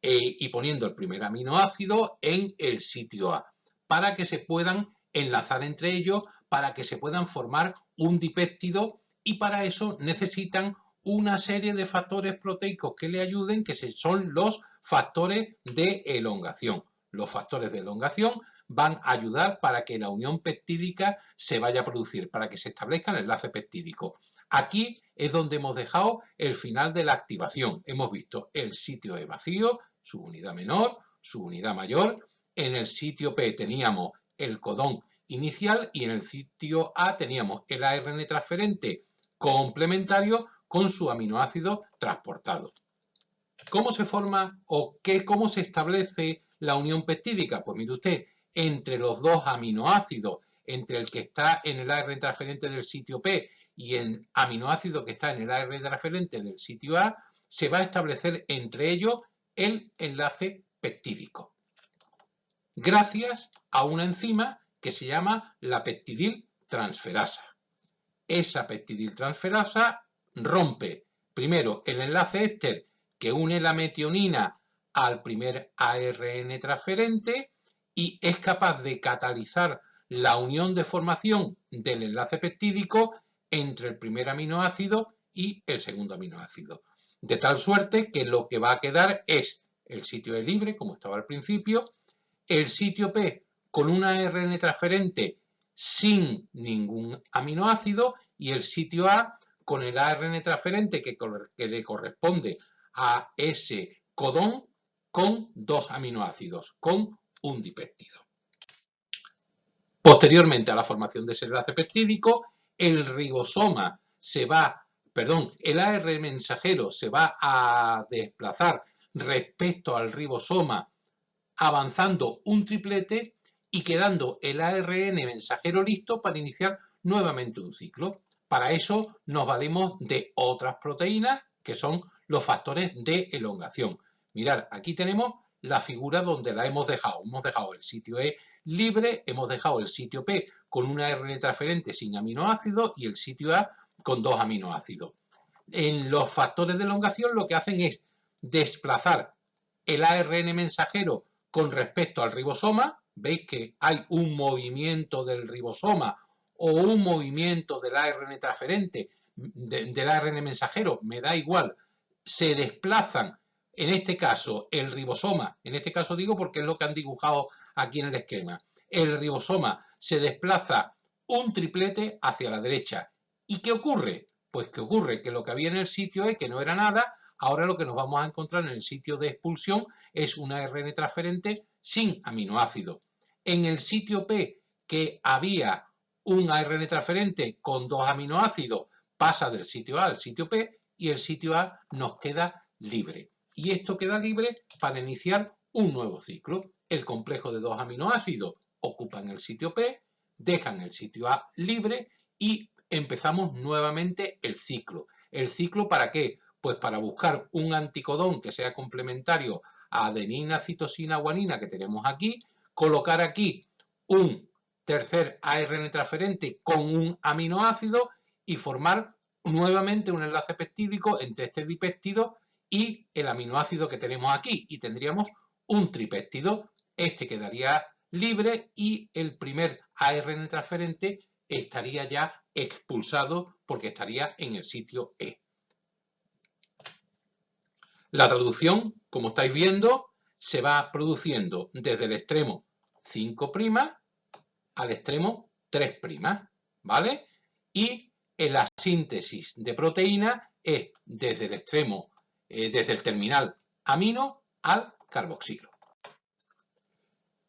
y poniendo el primer aminoácido en el sitio A, para que se puedan enlazar entre ellos, para que se puedan formar un dipéptido, y para eso necesitan una serie de factores proteicos que le ayuden, que son los factores de elongación. Los factores de elongación van a ayudar para que la unión peptídica se vaya a producir, para que se establezca el enlace peptídico. Aquí es donde hemos dejado el final de la activación. Hemos visto el sitio E vacío, su unidad menor, su unidad mayor. En el sitio P teníamos el codón inicial y en el sitio A teníamos el ARN transferente complementario con su aminoácido transportado. ¿Cómo se forma o cómo se establece la unión peptídica? Pues mire usted, entre los dos aminoácidos, entre el que está en el ARN transferente del sitio P y el aminoácido que está en el ARN transferente del sitio A, se va a establecer entre ellos el enlace peptídico, gracias a una enzima que se llama la peptidiltransferasa. Esa peptidiltransferasa rompe primero el enlace éster que une la metionina al primer ARN transferente y es capaz de catalizar la unión de formación del enlace peptídico entre el primer aminoácido y el segundo aminoácido. De tal suerte que lo que va a quedar es el sitio E libre, como estaba al principio, el sitio P con un ARN transferente sin ningún aminoácido y el sitio A con el ARN transferente que le corresponde a ese codón con dos aminoácidos, con un dipéptido. Posteriormente a la formación de ese enlace peptídico, el ribosoma el ARN mensajero se va a desplazar respecto al ribosoma avanzando un triplete y quedando el ARN mensajero listo para iniciar nuevamente un ciclo. Para eso nos valemos de otras proteínas que son los factores de elongación. Mirad, aquí tenemos la figura donde la hemos dejado. Hemos dejado el sitio E libre, hemos dejado el sitio P con un ARN transferente sin aminoácidos y el sitio A con dos aminoácidos. En los factores de elongación lo que hacen es desplazar el ARN mensajero con respecto al ribosoma. Veis que hay un movimiento del ribosoma o un movimiento del ARN transferente, del ARN mensajero, me da igual, se desplazan, en este caso, el ribosoma, en este caso digo porque es lo que han dibujado aquí en el esquema, el ribosoma se desplaza un triplete hacia la derecha. ¿Y qué ocurre? Pues que ocurre que lo que había en el sitio E, que no era nada, Ahora lo que nos vamos a encontrar en el sitio de expulsión es un ARN transferente sin aminoácido. En el sitio P, que había un ARN transferente con 2 aminoácidos, pasa del sitio A al sitio P y el sitio A nos queda libre. Y esto queda libre para iniciar un nuevo ciclo. El complejo de 2 aminoácidos ocupan el sitio P, dejan el sitio A libre y empezamos nuevamente el ciclo. ¿El ciclo para qué? Pues para buscar un anticodón que sea complementario a adenina, citosina, guanina que tenemos aquí, colocar aquí un tercer ARN transferente con un aminoácido y formar nuevamente un enlace peptídico entre este dipéptido y el aminoácido que tenemos aquí y tendríamos un tripéptido. Este quedaría libre y el primer ARN transferente estaría ya expulsado porque estaría en el sitio E. La traducción, como estáis viendo, se va produciendo desde el extremo 5' al extremo 3', ¿vale? Y en la síntesis de proteína es desde el extremo, desde el terminal amino al carboxilo.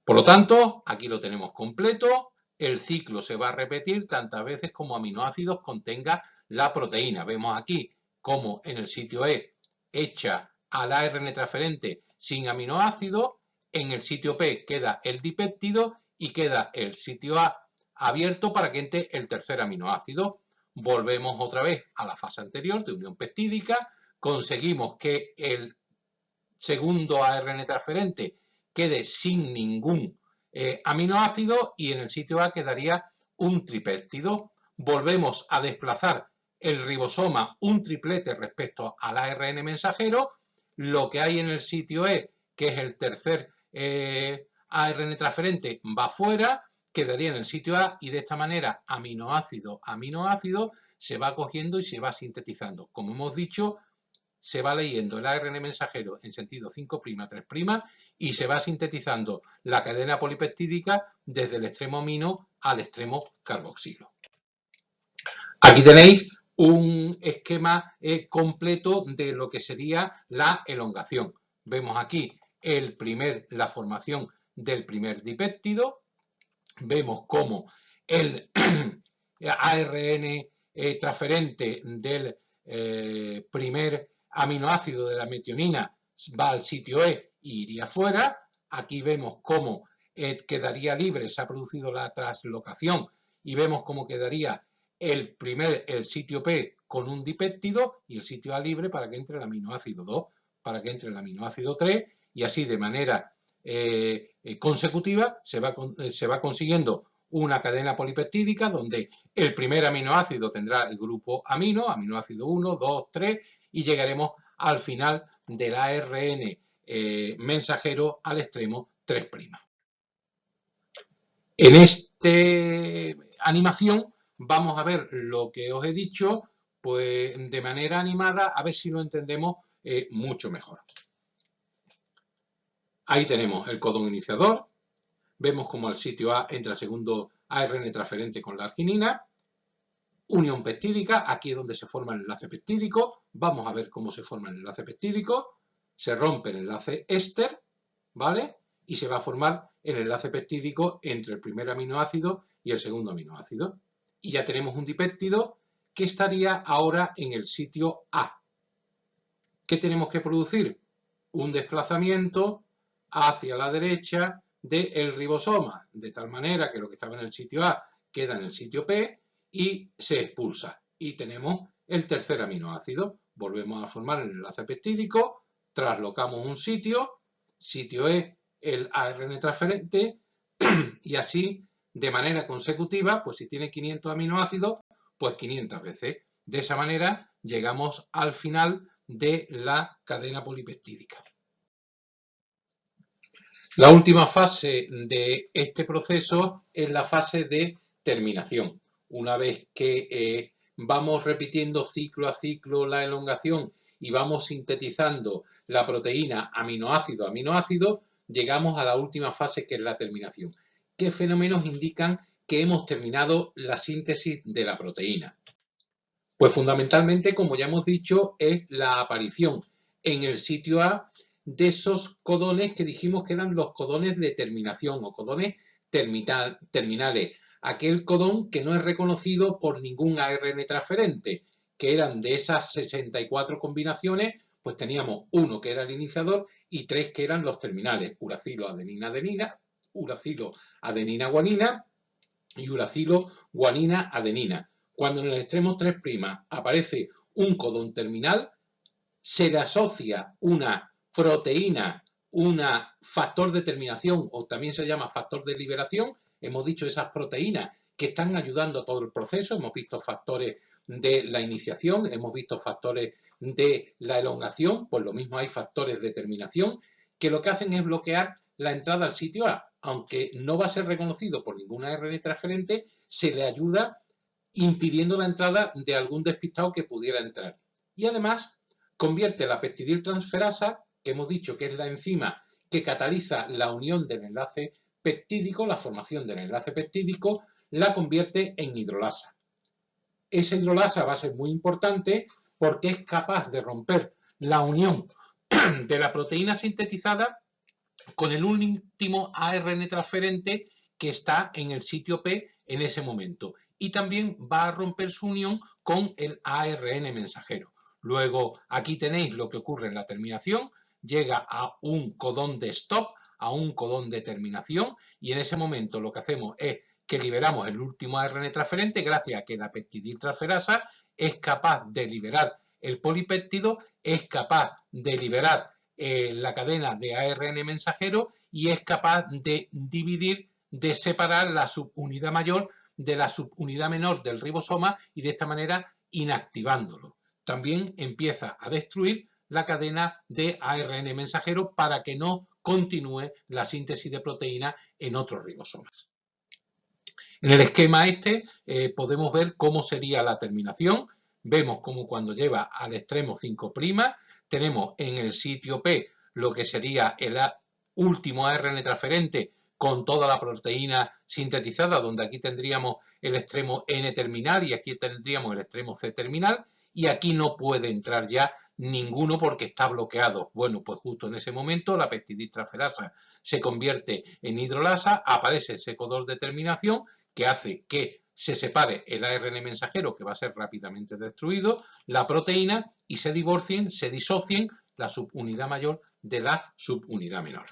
Por lo tanto, aquí lo tenemos completo. El ciclo se va a repetir tantas veces como aminoácidos contenga la proteína. Vemos aquí cómo en el sitio E echa al ARN transferente sin aminoácido, en el sitio P queda el dipéptido y queda el sitio A abierto para que entre el tercer aminoácido. Volvemos otra vez a la fase anterior de unión peptídica, conseguimos que el segundo ARN transferente quede sin ningún aminoácido y en el sitio A quedaría un tripéptido. Volvemos a desplazar el ribosoma un triplete respecto al ARN mensajero. Lo que hay en el sitio E, que es el tercer ARN transferente, va fuera, quedaría en el sitio A y de esta manera aminoácido, aminoácido, se va cogiendo y se va sintetizando. Como hemos dicho, se va leyendo el ARN mensajero en sentido 5', 3' y se va sintetizando la cadena polipeptídica desde el extremo amino al extremo carboxilo. Aquí tenéis un esquema completo de lo que sería la elongación. Vemos aquí la formación del primer dipéptido. Vemos cómo el ARN transferente del primer aminoácido de la metionina va al sitio E y iría fuera. Aquí vemos cómo quedaría libre, se ha producido la translocación y vemos cómo quedaría el sitio P con un dipéptido y el sitio A libre para que entre el aminoácido 2, para que entre el aminoácido 3 y así de manera consecutiva se va consiguiendo una cadena polipeptídica donde el primer aminoácido tendrá el grupo amino, aminoácido 1, 2, 3 y llegaremos al final del ARN mensajero al extremo 3'. En esta animación vamos a ver lo que os he dicho pues de manera animada a ver si lo entendemos mucho mejor. Ahí tenemos el codón iniciador, vemos como al sitio A entra el segundo ARN transferente con la arginina, unión peptídica, aquí es donde se forma el enlace peptídico, vamos a ver cómo se forma el enlace peptídico, se rompe el enlace éster, ¿vale? Y se va a formar el enlace peptídico entre el primer aminoácido y el segundo aminoácido. Y ya tenemos un dipéptido que estaría ahora en el sitio A. ¿Qué tenemos que producir? Un desplazamiento hacia la derecha del ribosoma, de tal manera que lo que estaba en el sitio A queda en el sitio P y se expulsa. Y tenemos el tercer aminoácido. Volvemos a formar el enlace peptídico, traslocamos un sitio E, el ARN transferente, y así, de manera consecutiva, pues si tiene 500 aminoácidos, pues 500 veces. De esa manera llegamos al final de la cadena polipeptídica. La última fase de este proceso es la fase de terminación. Una vez que vamos repitiendo ciclo a ciclo la elongación y vamos sintetizando la proteína aminoácido a aminoácido, llegamos a la última fase que es la terminación. ¿Qué fenómenos indican que hemos terminado la síntesis de la proteína? Pues fundamentalmente, como ya hemos dicho, es la aparición en el sitio A de esos codones que dijimos que eran los codones de terminación o codones terminales. Aquel codón que no es reconocido por ningún ARN transferente, que eran de esas 64 combinaciones, pues teníamos uno que era el iniciador y 3 que eran los terminales, uracilo, adenina, adenina, uracilo, adenina, guanina y uracilo, guanina, adenina. Cuando en el extremo 3' aparece un codón terminal, se le asocia una proteína, un factor de terminación o también se llama factor de liberación. Hemos dicho esas proteínas que están ayudando a todo el proceso. Hemos visto factores de la iniciación, hemos visto factores de la elongación, pues lo mismo hay factores de terminación que lo que hacen es bloquear la entrada al sitio A. Aunque no va a ser reconocido por ninguna ARN transferente, se le ayuda impidiendo la entrada de algún despistado que pudiera entrar. Y además convierte la peptidiltransferasa, que hemos dicho que es la enzima que cataliza la unión del enlace peptídico, la formación del enlace peptídico, la convierte en hidrolasa. Esa hidrolasa va a ser muy importante porque es capaz de romper la unión de la proteína sintetizada con el último ARN transferente que está en el sitio P en ese momento. Y también va a romper su unión con el ARN mensajero. Luego, aquí tenéis lo que ocurre en la terminación. Llega a un codón de stop, a un codón de terminación, y en ese momento lo que hacemos es que liberamos el último ARN transferente gracias a que la peptidiltransferasa es capaz de liberar el polipéptido, es capaz de liberar la cadena de ARN mensajero y es capaz de dividir, de separar la subunidad mayor de la subunidad menor del ribosoma y de esta manera inactivándolo. También empieza a destruir la cadena de ARN mensajero para que no continúe la síntesis de proteína en otros ribosomas. En el esquema podemos ver cómo sería la terminación. Vemos como cuando lleva al extremo 5', tenemos en el sitio P lo que sería el último ARN transferente con toda la proteína sintetizada, donde aquí tendríamos el extremo N terminal y aquí tendríamos el extremo C terminal, y aquí no puede entrar ya ninguno porque está bloqueado. Bueno, pues justo en ese momento la peptidiltransferasa se convierte en hidrolasa, aparece ese codón de terminación que hace que se separe el ARN mensajero, que va a ser rápidamente destruido, la proteína, y se divorcien, se disocien la subunidad mayor de la subunidad menor.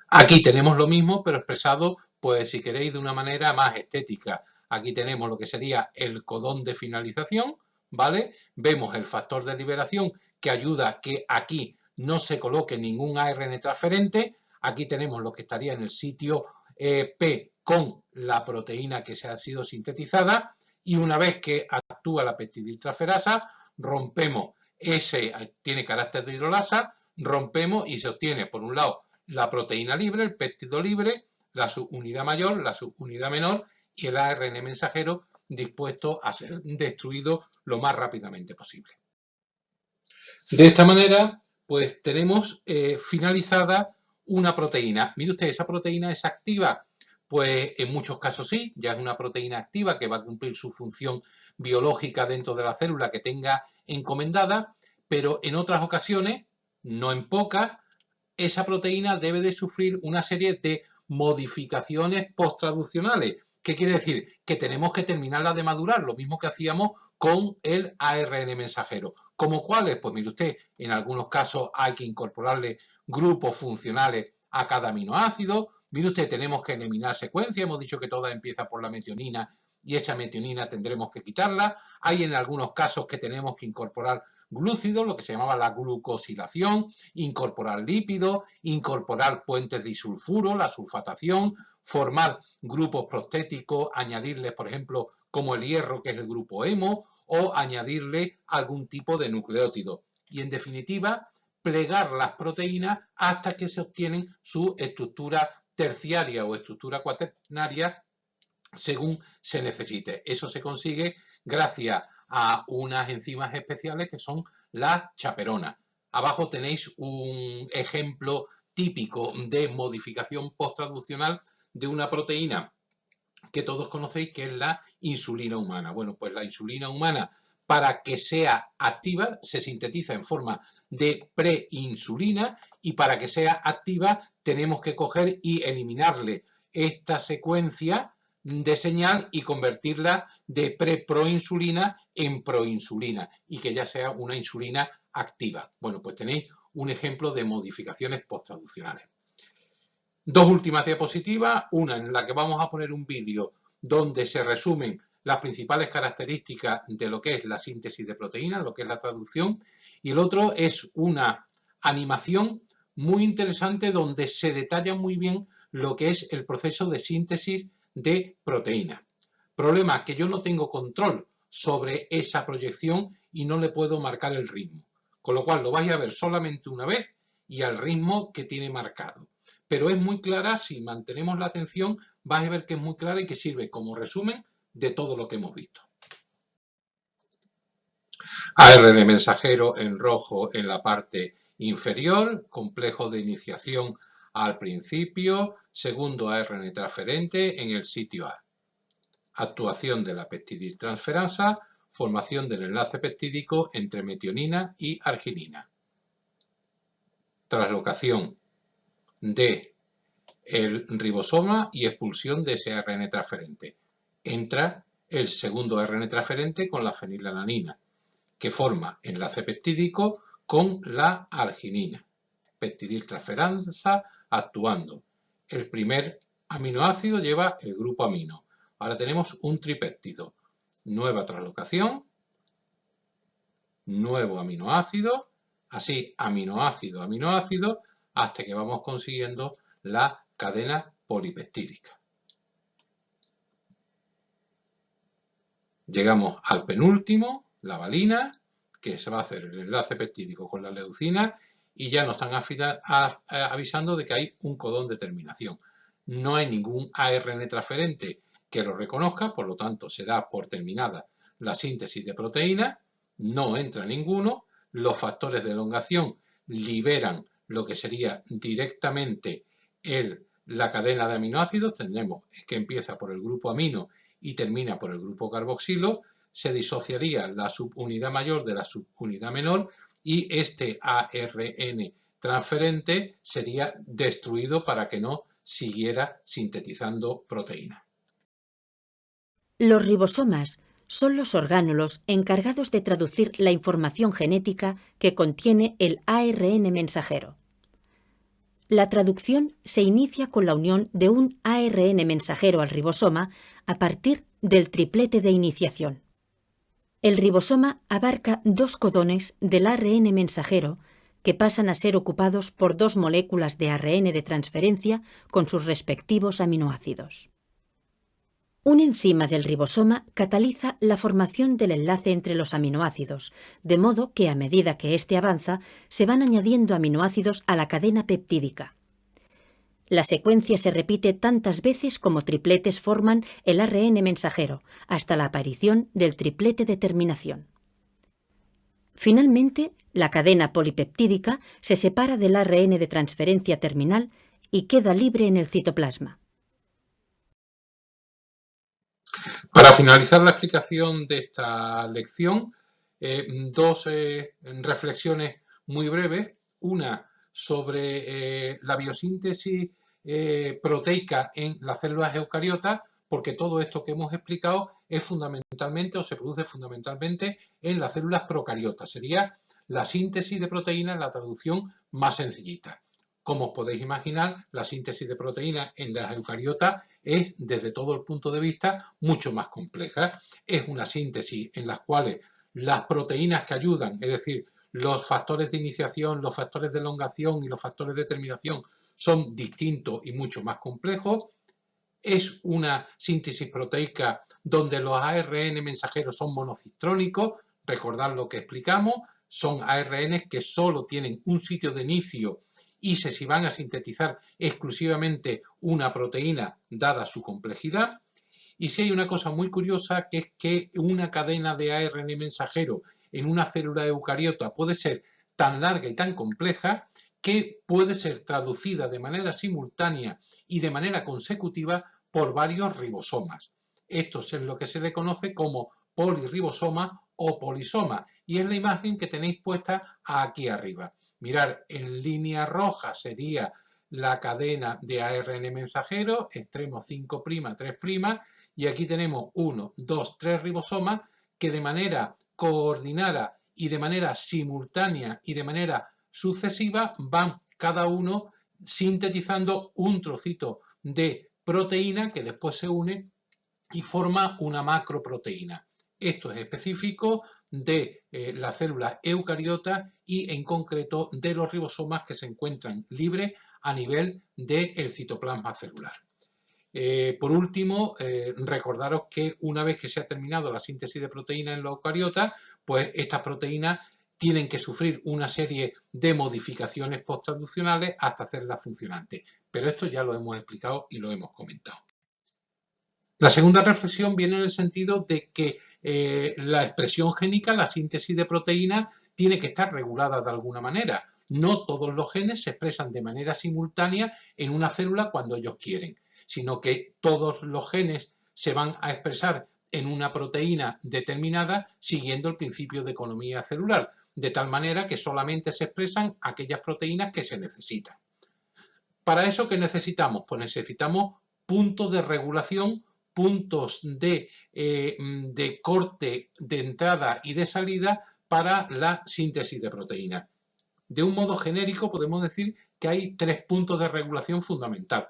Aquí tenemos lo mismo, pero expresado, pues si queréis, de una manera más estética. Aquí tenemos lo que sería el codón de finalización, ¿vale? Vemos el factor de liberación que ayuda a que aquí no se coloque ningún ARN transferente. Aquí tenemos lo que estaría en el sitio P con la proteína que se ha sido sintetizada, y una vez que actúa la peptidiltransferasa, rompemos tiene carácter de hidrolasa, rompemos y se obtiene, por un lado, la proteína libre, el péptido libre, la subunidad mayor, la subunidad menor y el ARN mensajero dispuesto a ser destruido lo más rápidamente posible. De esta manera, pues tenemos finalizada una proteína. Mire usted, ¿esa proteína es activa? Pues en muchos casos sí, ya es una proteína activa que va a cumplir su función biológica dentro de la célula que tenga encomendada, pero en otras ocasiones, no en pocas, esa proteína debe de sufrir una serie de modificaciones posttraduccionales. ¿Qué quiere decir? Que tenemos que terminarla de madurar, lo mismo que hacíamos con el ARN mensajero. ¿Como cuáles? Pues mire usted, en algunos casos hay que incorporarle grupos funcionales a cada aminoácido. Mire usted, tenemos que eliminar secuencias, hemos dicho que toda empieza por la metionina y esa metionina tendremos que quitarla. Hay en algunos casos que tenemos que incorporar glúcidos, lo que se llamaba la glucosilación, incorporar lípidos, incorporar puentes disulfuro, la sulfatación, formar grupos prostéticos, añadirles, por ejemplo, como el hierro, que es el grupo hemo, o añadirle algún tipo de nucleótido. Y en definitiva, plegar las proteínas hasta que se obtienen su estructura terciaria o estructura cuaternaria según se necesite. Eso se consigue gracias a unas enzimas especiales que son las chaperonas. Abajo tenéis un ejemplo típico de modificación posttraduccional de una proteína que todos conocéis, que es la insulina humana. Bueno, pues la insulina humana para que sea activa se sintetiza en forma de preinsulina y para que sea activa tenemos que coger y eliminarle esta secuencia de señal y convertirla de preproinsulina en proinsulina y que ya sea una insulina activa. Bueno, pues tenéis un ejemplo de modificaciones posttraduccionales. Dos últimas diapositivas, una en la que vamos a poner un vídeo donde se resumen las principales características de lo que es la síntesis de proteínas, lo que es la traducción, y el otro es una animación muy interesante donde se detalla muy bien lo que es el proceso de síntesis de proteínas. Problema que yo no tengo control sobre esa proyección y no le puedo marcar el ritmo, con lo cual lo vais a ver solamente una vez y al ritmo que tiene marcado. Pero es muy clara, si mantenemos la atención, vais a ver que es muy clara y que sirve como resumen de todo lo que hemos visto. ARN mensajero en rojo en la parte inferior, complejo de iniciación al principio, segundo ARN transferente en el sitio A. Actuación de la peptidiltransferasa, formación del enlace peptídico entre metionina y arginina. Translocación de el ribosoma y expulsión de ese ARN transferente. Entra el segundo ARN transferente con la fenilalanina, que forma enlace peptídico con la arginina. Peptidiltransferasa actuando. El primer aminoácido lleva el grupo amino. Ahora tenemos un tripéptido. Nueva translocación, nuevo aminoácido, así aminoácido, aminoácido, hasta que vamos consiguiendo la cadena polipeptídica. Llegamos al penúltimo, la valina, que se va a hacer el enlace peptídico con la leucina y ya nos están avisando de que hay un codón de terminación. No hay ningún ARN transferente que lo reconozca, por lo tanto se da por terminada la síntesis de proteína, no entra ninguno, los factores de elongación liberan lo que sería directamente la cadena de aminoácidos, tendremos que empieza por el grupo amino y termina por el grupo carboxilo, se disociaría la subunidad mayor de la subunidad menor y este ARN transferente sería destruido para que no siguiera sintetizando proteína. Los ribosomas son los orgánulos encargados de traducir la información genética que contiene el ARN mensajero. La traducción se inicia con la unión de un ARN mensajero al ribosoma a partir del triplete de iniciación. El ribosoma abarca dos codones del ARN mensajero que pasan a ser ocupados por dos moléculas de ARN de transferencia con sus respectivos aminoácidos. Un enzima del ribosoma cataliza la formación del enlace entre los aminoácidos, de modo que a medida que éste avanza, se van añadiendo aminoácidos a la cadena peptídica. La secuencia se repite tantas veces como tripletes forman el ARN mensajero, hasta la aparición del triplete de terminación. Finalmente, la cadena polipeptídica se separa del ARN de transferencia terminal y queda libre en el citoplasma. Para finalizar la explicación de esta lección, dos reflexiones muy breves. Una sobre la biosíntesis proteica en las células eucariotas, porque todo esto que hemos explicado es fundamentalmente o se produce fundamentalmente en las células procariotas. Sería la síntesis de proteínas en la traducción más sencillita. Como os podéis imaginar, la síntesis de proteínas en las eucariotas es, desde todo el punto de vista, mucho más compleja. Es una síntesis en la cual las proteínas que ayudan, es decir, los factores de iniciación, los factores de elongación y los factores de terminación son distintos y mucho más complejos. Es una síntesis proteica donde los ARN mensajeros son monocitrónicos. Recordad lo que explicamos, son ARN que solo tienen un sitio de inicio y si van a sintetizar exclusivamente una proteína dada su complejidad. Y si hay una cosa muy curiosa, que es que una cadena de ARN mensajero en una célula eucariota puede ser tan larga y tan compleja que puede ser traducida de manera simultánea y de manera consecutiva por varios ribosomas. Esto es lo que se le conoce como polirribosoma o polisoma. Y es la imagen que tenéis puesta aquí arriba. Mirad, en línea roja sería la cadena de ARN mensajero, extremo 5', 3', y aquí tenemos 1, 2, 3 ribosomas que de manera coordinada y de manera simultánea y de manera sucesiva van cada uno sintetizando un trocito de proteína que después se une y forma una macroproteína. Esto es específico de las células eucariotas y en concreto de los ribosomas que se encuentran libres a nivel del citoplasma celular. Por último, recordaros que una vez que se ha terminado la síntesis de proteínas en los eucariotas, pues estas proteínas tienen que sufrir una serie de modificaciones posttraduccionales hasta hacerlas funcionantes. Pero esto ya lo hemos explicado y lo hemos comentado. La segunda reflexión viene en el sentido de que la expresión génica, la síntesis de proteínas, tiene que estar regulada de alguna manera. No todos los genes se expresan de manera simultánea en una célula cuando ellos quieren, sino que todos los genes se van a expresar en una proteína determinada siguiendo el principio de economía celular, de tal manera que solamente se expresan aquellas proteínas que se necesitan. ¿Para eso qué necesitamos? Pues necesitamos puntos de regulación, puntos de corte de entrada y de salida para la síntesis de proteínas. De un modo genérico podemos decir que hay 3 puntos de regulación fundamental.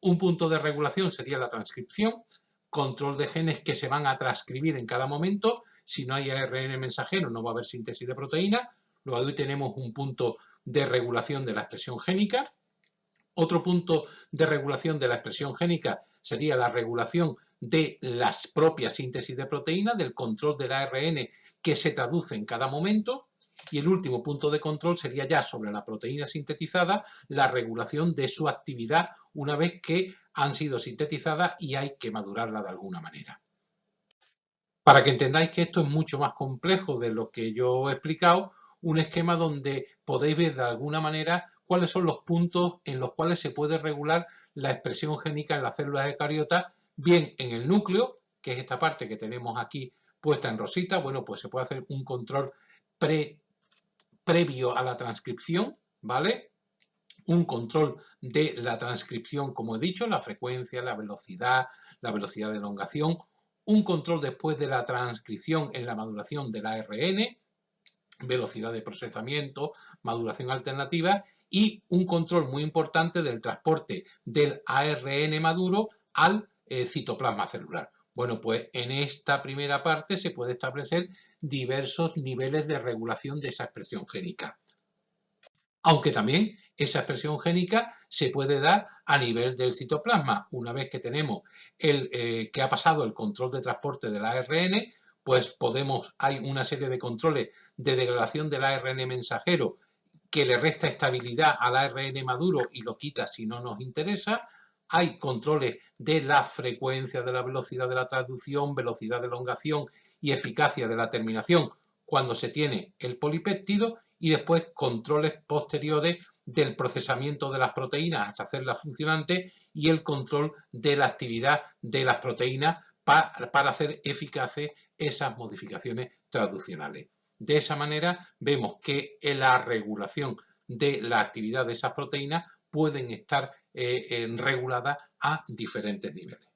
Un punto de regulación sería la transcripción, control de genes que se van a transcribir en cada momento. Si no hay ARN mensajero no va a haber síntesis de proteína. Luego ahí tenemos un punto de regulación de la expresión génica. Otro punto de regulación de la expresión génica sería la regulación de las propias síntesis de proteínas, del control del ARN que se traduce en cada momento. Y el último punto de control sería ya sobre la proteína sintetizada, la regulación de su actividad una vez que han sido sintetizadas y hay que madurarla de alguna manera. Para que entendáis que esto es mucho más complejo de lo que yo he explicado, un esquema donde podéis ver de alguna manera cuáles son los puntos en los cuales se puede regular la expresión génica en las células eucariotas, bien en el núcleo, que es esta parte que tenemos aquí puesta en rosita. Bueno, pues se puede hacer un control previo a la transcripción, ¿vale? Un control de la transcripción, como he dicho, la frecuencia, la velocidad de elongación, un control después de la transcripción en la maduración del ARN, velocidad de procesamiento, maduración alternativa y un control muy importante del transporte del ARN maduro al citoplasma celular. Bueno, pues en esta primera parte se puede establecer diversos niveles de regulación de esa expresión génica. Aunque también esa expresión génica se puede dar a nivel del citoplasma. Una vez que tenemos que ha pasado el control de transporte del ARN, pues hay una serie de controles de degradación del ARN mensajero que le resta estabilidad al ARN maduro y lo quita si no nos interesa. Hay controles de la frecuencia, de la velocidad de la traducción, velocidad de elongación y eficacia de la terminación cuando se tiene el polipéptido, y después controles posteriores del procesamiento de las proteínas hasta hacerlas funcionantes y el control de la actividad de las proteínas para hacer eficaces esas modificaciones traduccionales. De esa manera vemos que en la regulación de la actividad de esas proteínas pueden estar reguladas a diferentes niveles.